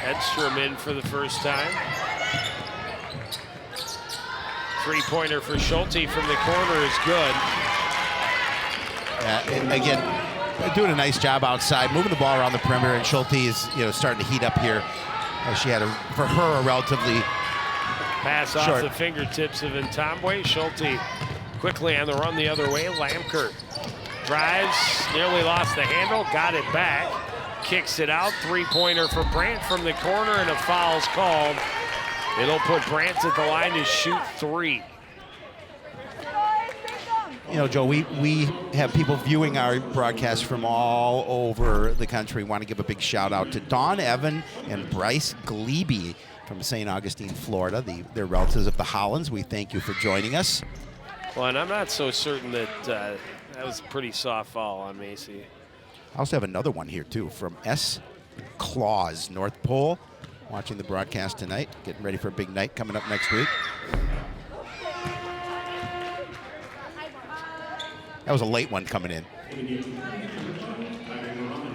Edstrom in for the first time. Three-pointer for Schulte from the corner is good. Again, doing a nice job outside, moving the ball around the perimeter, and Schulte is starting to heat up here. She had, for her, a relatively pass off the fingertips of Ntombwe. Schulte quickly on the run the other way. Lamker drives, nearly lost the handle, got it back. Kicks it out, three-pointer for Brandt from the corner, and a foul's called. It'll put Brandt at the line to shoot three. Joe, we have people viewing our broadcast from all over the country. Want to give a big shout out to Dawn Evan and Bryce Glebe from St. Augustine, Florida. They're relatives of the Hollands. We thank you for joining us. Well, and I'm not so certain that that was a pretty soft foul on Macy. I also have another one here, too, from S. Claus, North Pole, watching the broadcast tonight, getting ready for a big night coming up next week. That was a late one coming in.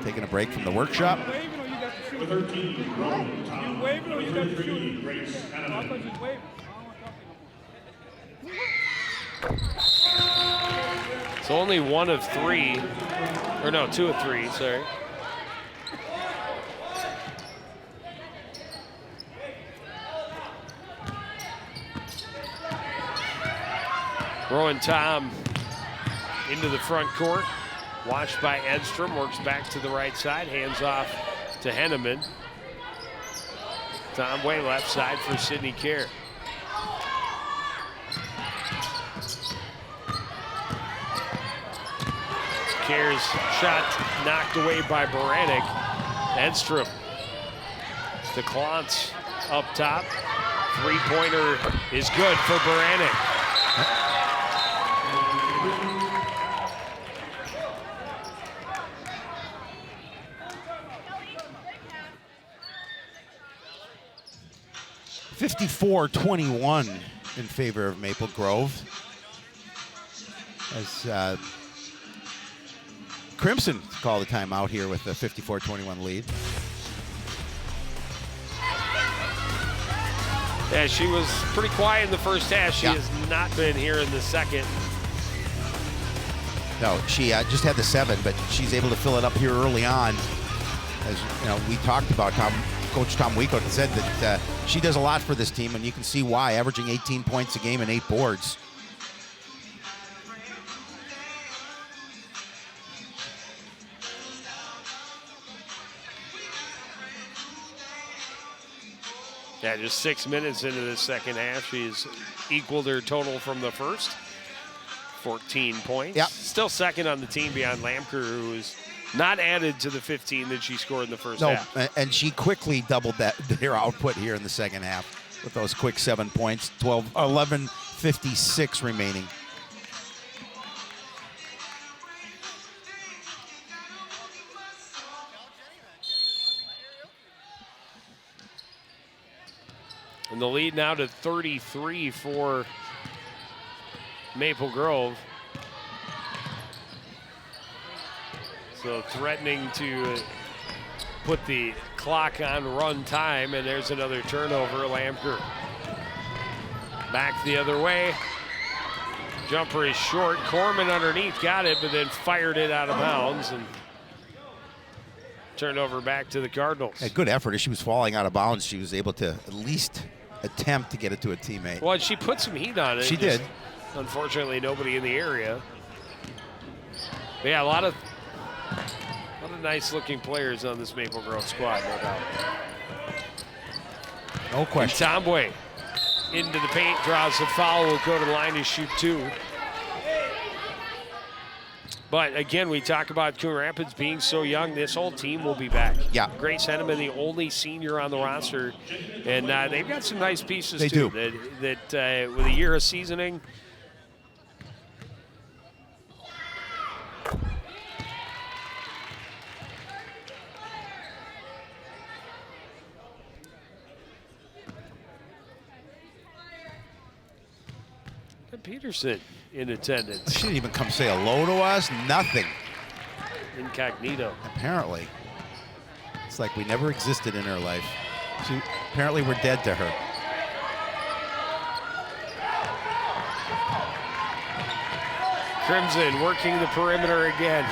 Taking a break from the workshop. It's only one of three, or no, two of three, sorry. Rowan Tom into the front court, watched by Edstrom, works back to the right side, hands off to Henneman. Tomboy left side for Sydney Kerr. Kerr's shot knocked away by Baranek. Edstrom to Klontz up top. Three-pointer is good for Baranek. (54-21) in favor of Maple Grove. As Crimson called the timeout here with a 54-21 lead. Yeah, she was pretty quiet in the first half. She has not been here in the second. No, she just had the 7, but she's able to fill it up here early on. As we talked about, Coach Tom Wico said that she does a lot for this team, and you can see why, averaging 18 points a game and 8 boards. Yeah, just 6 minutes into the second half, she's equaled her total from the first. 14 points. Yep. Still second on the team behind Lamker, who was Not added to the 15 that she scored in the first No, half. and she quickly doubled their output here in the second half with those quick 7 points. 11:56 remaining. And the lead now to 33 for Maple Grove. So threatening to put the clock on run time, and there's another turnover. Lamker back the other way. Jumper is short. Corman underneath got it, but then fired it out of bounds, and turnover back to the Cardinals. A good effort. As she was falling out of bounds, she was able to at least attempt to get it to a teammate. Well, she put some heat on it. She did. Unfortunately, nobody in the area. But yeah, a lot of nice-looking players on this Maple Grove squad, no doubt. No question. Tomboy into the paint, draws a foul, will go to the line to shoot 2. But again, we talk about Coon Rapids being so young. This whole team will be back. Yeah. Grace Henneman, the only senior on the roster, and they've got some nice pieces They too. do. That with a year of seasoning. Peterson in attendance. She didn't even come say hello to us. Nothing. Incognito. Apparently. It's like we never existed in her life. Apparently we're dead to her. Crimson working the perimeter again.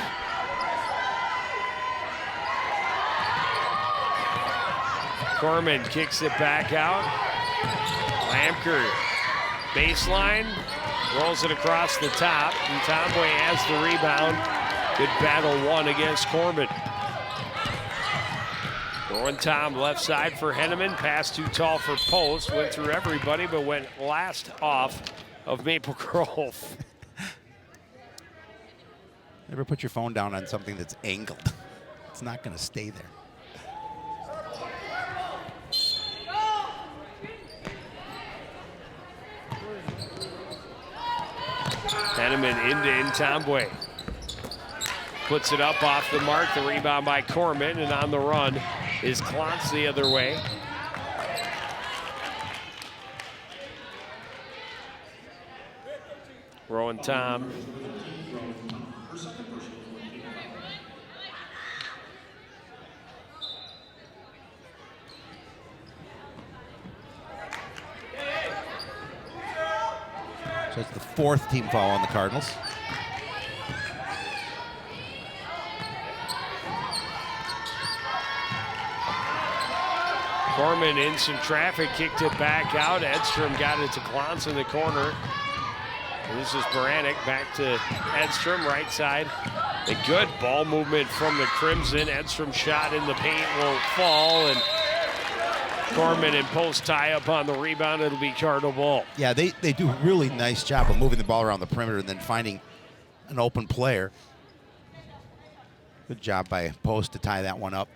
Corman kicks it back out. Lamker, baseline, rolls it across the top, and Tomboy has the rebound. Good battle one against Corman. Going Tom left side for Henneman, pass too tall for post, went through everybody, but went last off of Maple Grove. Never put your phone down on something that's angled. It's not going to stay there. Henneman into Tomboy. Puts it up off the mark. The rebound by Corman, and on the run is Klontz the other way. Rowan Tom. So it's the 4th team foul on the Cardinals. Corman in some traffic, kicked it back out. Edstrom got it to Klontz in the corner. And this is Baranek back to Edstrom, right side. A good ball movement from the Crimson. Edstrom shot in the paint won't fall, and Corman and post tie up on the rebound. It'll be Cardinal ball. Yeah, they do a really nice job of moving the ball around the perimeter and then finding an open player. Good job by Post to tie that one up.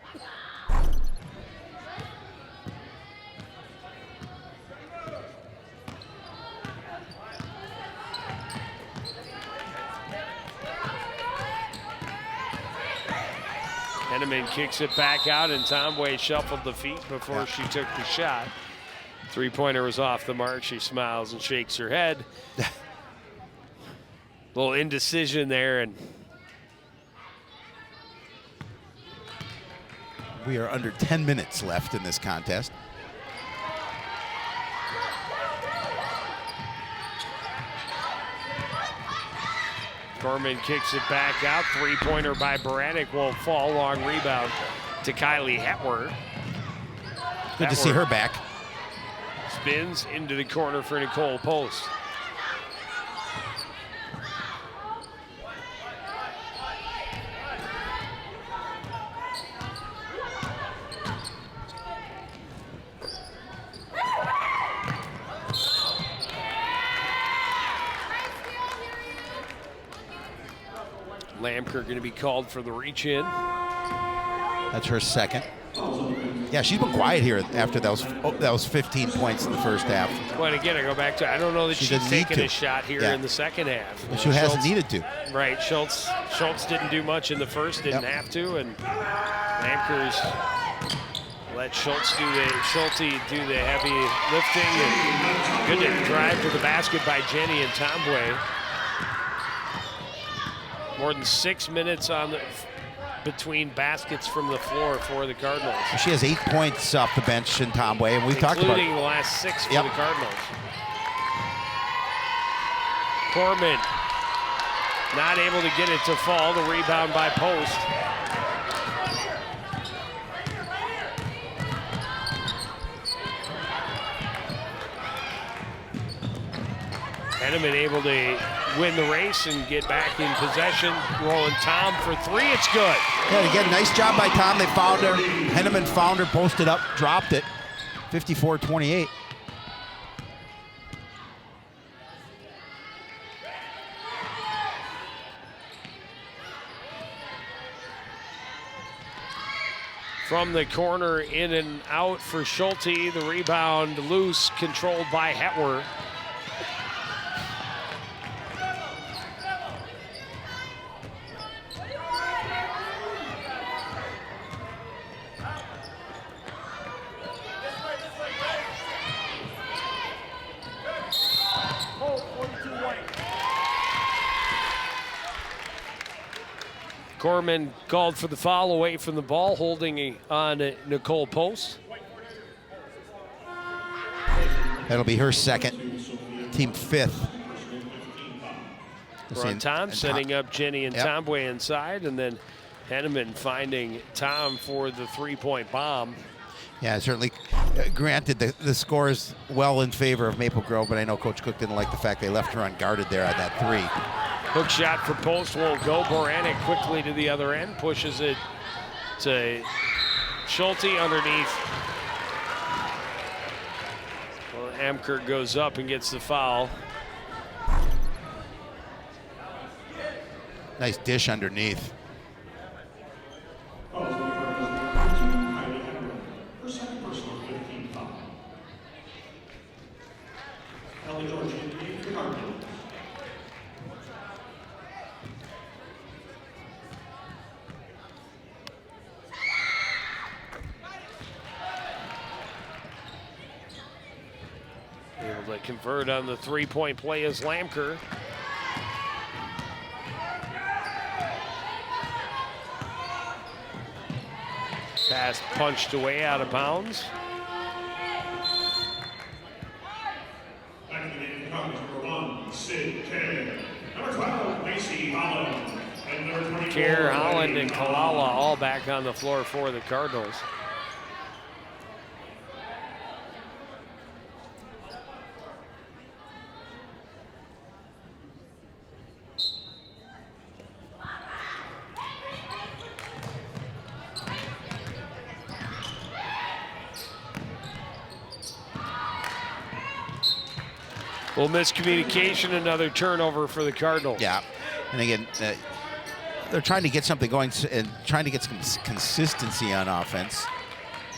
Henneman kicks it back out, and Tomboy shuffled the feet before she took the shot. Three-pointer was off the mark. She smiles and shakes her head. Little indecision there, and we are under 10 minutes left in this contest. Corman kicks it back out. Three-pointer by Baranek won't fall. Long rebound to Kylie Hetwer. Good to see her back. Spins into the corner for Nicole Post. Lamker going to be called for the reach in. That's her second. Yeah, she's been quiet here after that was 15 points in the first half. Well, and again, I go back to, I don't know that She she's doesn't need taken to. a shot here Yeah. in the second half. Well, she hasn't needed to. Right, Schultz didn't do much in the first, didn't have to, and Lamker's let Schulte do the heavy lifting, and good drive to the basket by Jenny and Tombway. More than 6 minutes between baskets from the floor for the Cardinals. She has 8 points off the bench in Tombway, and we talked about including the last 6 for the Cardinals. Corman not able to get it to fall. The rebound by Post. Henneman able to win the race and get back in possession. Rolling Tom for three, it's good. Yeah, again, nice job by Tom. They found her. Henneman found her, posted up, dropped it. 54-28. From the corner, in and out for Schulte. The rebound loose, controlled by Hetwer. Corman called for the foul away from the ball, holding on Nicole Post. That'll be her second, team fifth. Ron Tom setting up Jenny and Tombway inside, and then Henneman finding Tom for the three-point bomb. Yeah, certainly. Granted, the score is well in favor of Maple Grove, but I know Coach Cook didn't like the fact they left her unguarded there on that three. Hook shot for Post won't go. Boranek quickly to the other end, pushes it to Schulte underneath. Well, Amker goes up and gets the foul. Nice dish underneath. Able to convert on the three-point play as Lamker. Pass punched away out of bounds. Back to the game comes number 1, Sid K. Number 12, Macy Holland. And number 24, Kerr, Holland, and Kalala all back on the floor for the Cardinals. Well, miscommunication, another turnover for the Cardinals. Yeah, and again, they're trying to get something going and trying to get some consistency on offense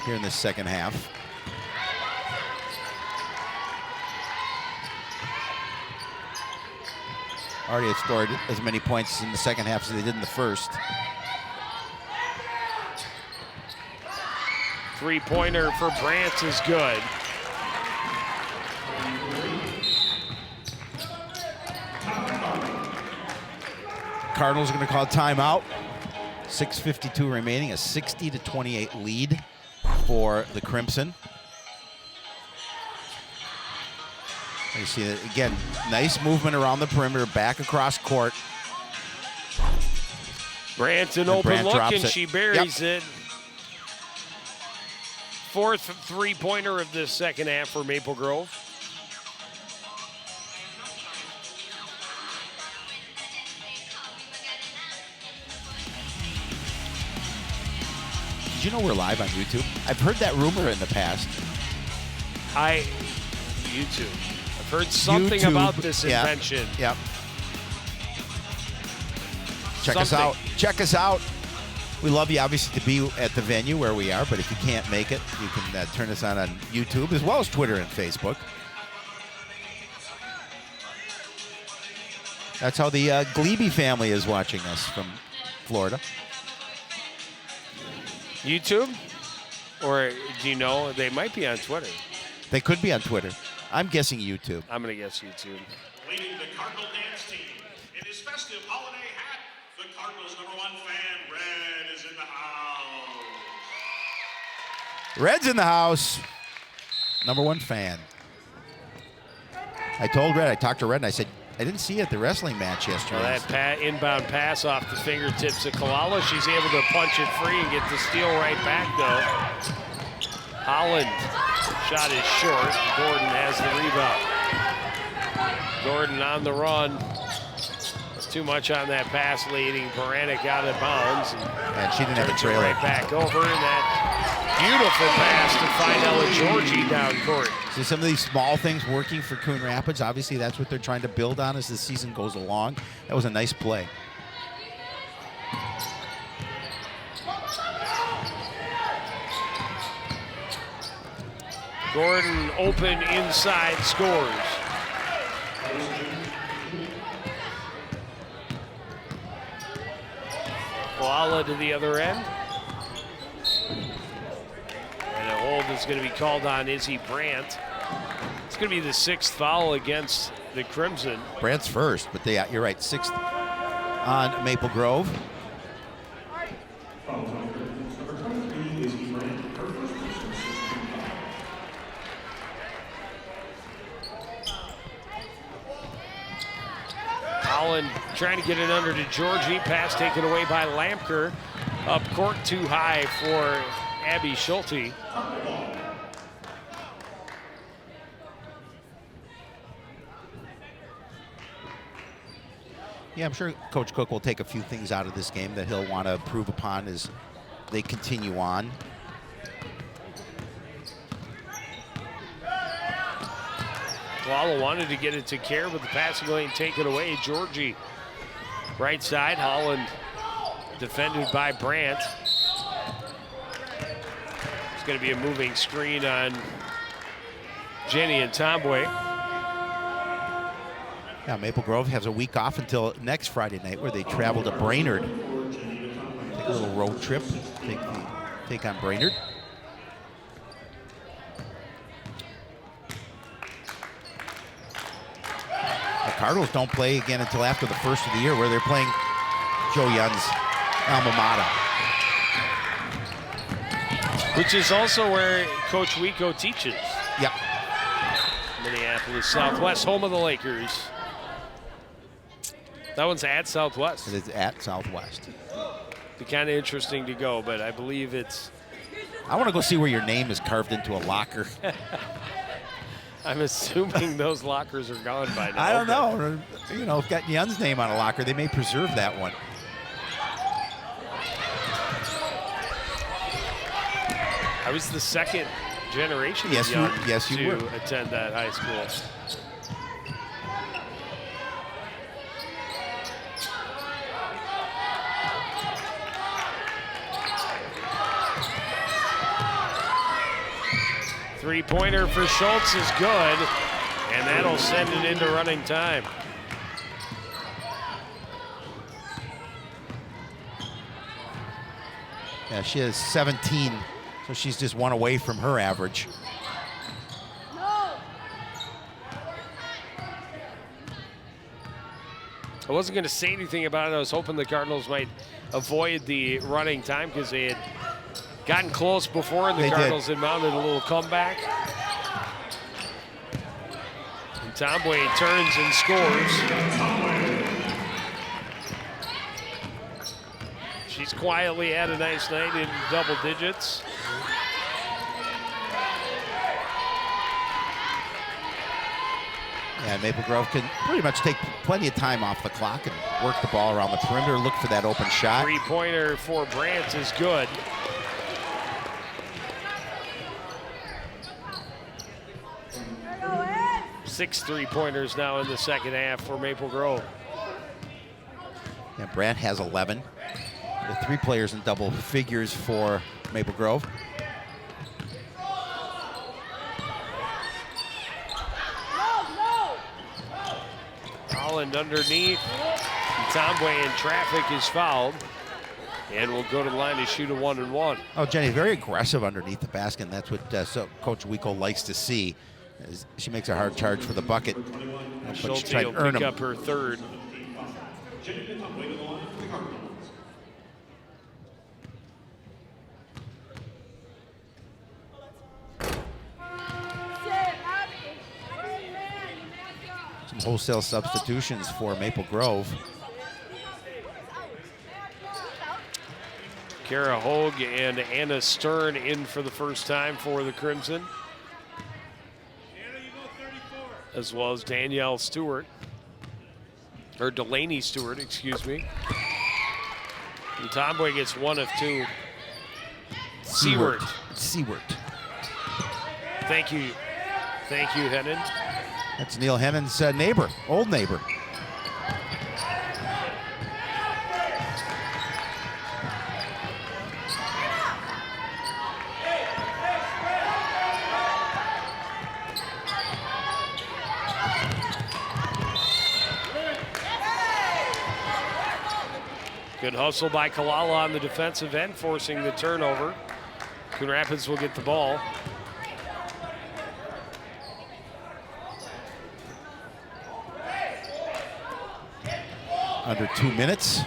here in the second half. Already have scored as many points in the second half as they did in the first. Three-pointer for Brandt is good. Cardinals are going to call timeout. 6:52 remaining, a 60-28 lead for the Crimson. You see that again, nice movement around the perimeter, back across court. Brandt an open Brandt look, drops and it. she buries it. Fourth three-pointer of this second half for Maple Grove. Did you know we're live on YouTube? I've heard that rumor in the past. YouTube. I've heard something YouTube, about this yeah, invention. Yep. Check us out. Check us out. We love you, obviously, to be at the venue where we are, but if you can't make it, you can turn us on YouTube as well as Twitter and Facebook. That's how the Glebe family is watching us from Florida. YouTube? Or do you know, they might be on Twitter. They could be on Twitter. I'm guessing YouTube. I'm going to guess YouTube. Leading the Cardinal dance team in his festive holiday hat, the Cardinals' #1 fan, Red, is in the house. Red's in the house. #1 fan. I told Red, I talked to Red, and I said, I didn't see you at the wrestling match yesterday. Well, that inbound pass off the fingertips of Kalala. She's able to punch it free and get the steal right back, though. Holland shot is short. Gordon has the rebound. Gordon on the run. Too much on that pass, leading Baranek out of bounds. And she didn't have a trailer. Right back over, and that beautiful pass to find Ella Georgie down court. See some of these small things working for Coon Rapids. Obviously, that's what they're trying to build on as the season goes along. That was a nice play. Gordon open inside, scores. Kalala to the other end. And a hold is going to be called on Izzy Brandt. It's going to be the 6th foul against the Crimson. Brandt's first, but you're right, 6th on Maple Grove. Holland trying to get it under to Georgie. Pass taken away by Lampker. Up court too high for Abby Schulte. Yeah, I'm sure Coach Cook will take a few things out of this game that he'll want to improve upon as they continue on. Kalala wanted to get it to Kerr, but the passing lane taken away. Georgie, right side. Holland defended by Brandt. It's going to be a moving screen on Jenny and Tomboy. Yeah, Maple Grove has a week off until next Friday night where they travel to Brainerd. Take a little road trip, take on Brainerd. The Cardinals don't play again until after the first of the year where they're playing Joe Young's alma mater. Which is also where Coach Wico teaches. Yep. Minneapolis Southwest, home of the Lakers. That one's at Southwest. It is at Southwest. Be kind of interesting to go, but I believe it's... I want to go see where your name is carved into a locker. I'm assuming those lockers are gone by now. I don't know. You know, got Young's name on a locker. They may preserve that one. I was the second generation Yes, of Young you were. to attend that high school. Three-pointer for Schultz is good, and that'll send it into running time. Yeah, she has 17, so she's just one away from her average. I wasn't going to say anything about it. I was hoping the Cardinals might avoid the running time because they had gotten close before, and the Cardinals had mounted a little comeback. And Tomboy turns and scores. She's quietly had a nice night in double digits. Yeah, Maple Grove can pretty much take plenty of time off the clock and work the ball around the perimeter, look for that open shot. Three-pointer for Brandt is good. Six three-pointers now in the second half for Maple Grove. And Brant has 11. The 3 players in double figures for Maple Grove. Holland underneath. Tombway in traffic is fouled. And will go to the line to shoot a 1-and-1. Oh, Jenny, very aggressive underneath the basket. And that's what Coach Wico likes to see. She makes a hard charge for the bucket. But Schulte she will to earn pick them. up her third. Some wholesale substitutions for Maple Grove. Kara Hogue and Anna Stern in for the first time for the Crimson, as well as Danielle Stewart, or Delaney Stewart, excuse me. And Tomboy gets 1 of 2. Seward. Seward. Thank you, Hennon. That's Neil Hennon's neighbor, old neighbor. Good hustle by Kalala on the defensive end, forcing the turnover. Coon Rapids will get the ball. Under 2 minutes.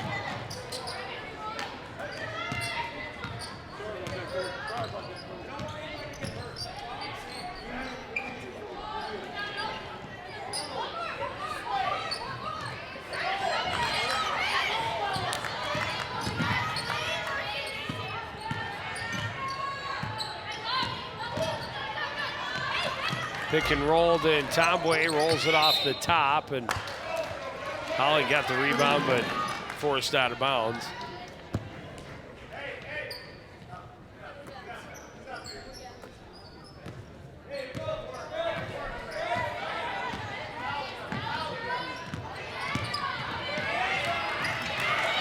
Pick and roll, then Tomboy rolls it off the top, and Holland got the rebound, but forced out of bounds.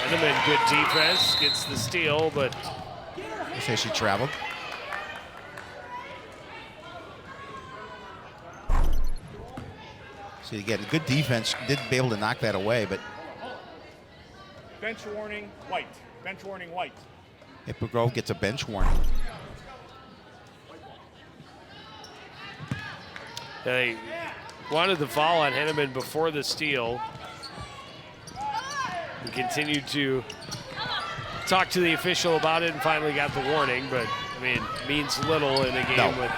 Henneman, good defense, gets the steal, but I say she traveled. So again, good defense, didn't be able to knock that away, but Bench warning, white. Bench warning, white. Maple Grove gets a bench warning. they wanted the foul on Henneman before the steal. We continued to talk to the official about it and finally got the warning, but I mean, means little in a game with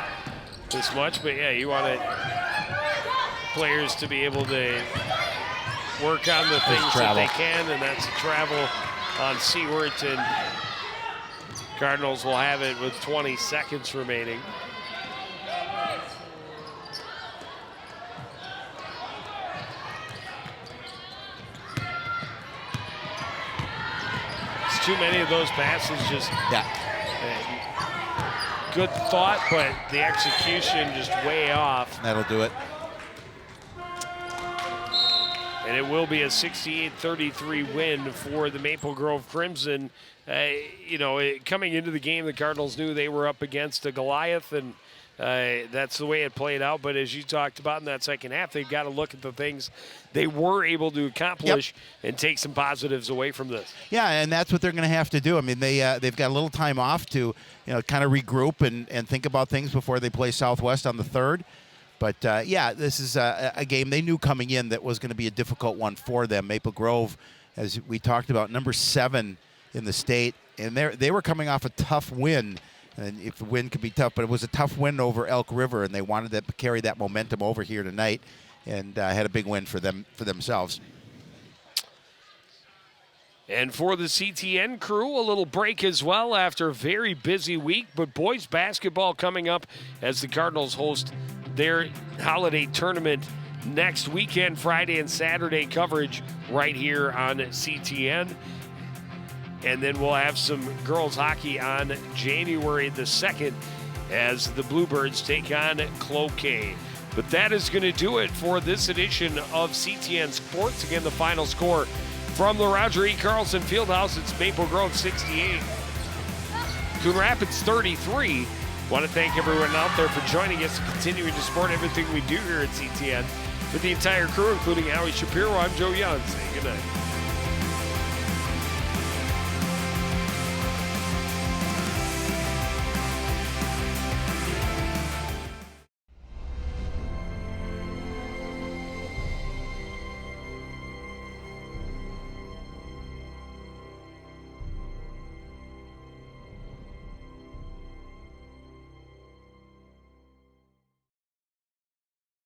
this much, but yeah, you want it. Players to be able to work on the things that they can, and that's a travel on Seward, and Cardinals will have it with 20 seconds remaining. It's too many of those passes, just good thought, but the execution just way off. That'll do it. And it will be a 68-33 win for the Maple Grove Crimson. Coming into the game, the Cardinals knew they were up against a Goliath, and that's the way it played out. But as you talked about in that second half, they've got to look at the things they were able to accomplish and take some positives away from this. Yeah, and that's what they're going to have to do. I mean, they've got a little time off to kind of regroup and think about things before they play Southwest on the 3rd. But, this is a game they knew coming in that was going to be a difficult one for them. Maple Grove, as we talked about, number 7 in the state, and they were coming off a tough win. And if the win could be tough, but it was a tough win over Elk River, and they wanted to carry that momentum over here tonight, and had a big win for themselves. And for the CTN crew, a little break as well after a very busy week, but boys basketball coming up as the Cardinals host their holiday tournament next weekend, Friday and Saturday coverage right here on CTN. And then we'll have some girls hockey on January the 2nd as the Bluebirds take on Cloquet. But that is going to do it for this edition of CTN Sports. Again, the final score From the Roger E. Carlson Fieldhouse, it's Maple Grove 68. Coon Rapids 33. Want to thank everyone out there for joining us and continuing to support everything we do here at CTN. For the entire crew, including Howie Shapiro, I'm Joe Young. Say good night.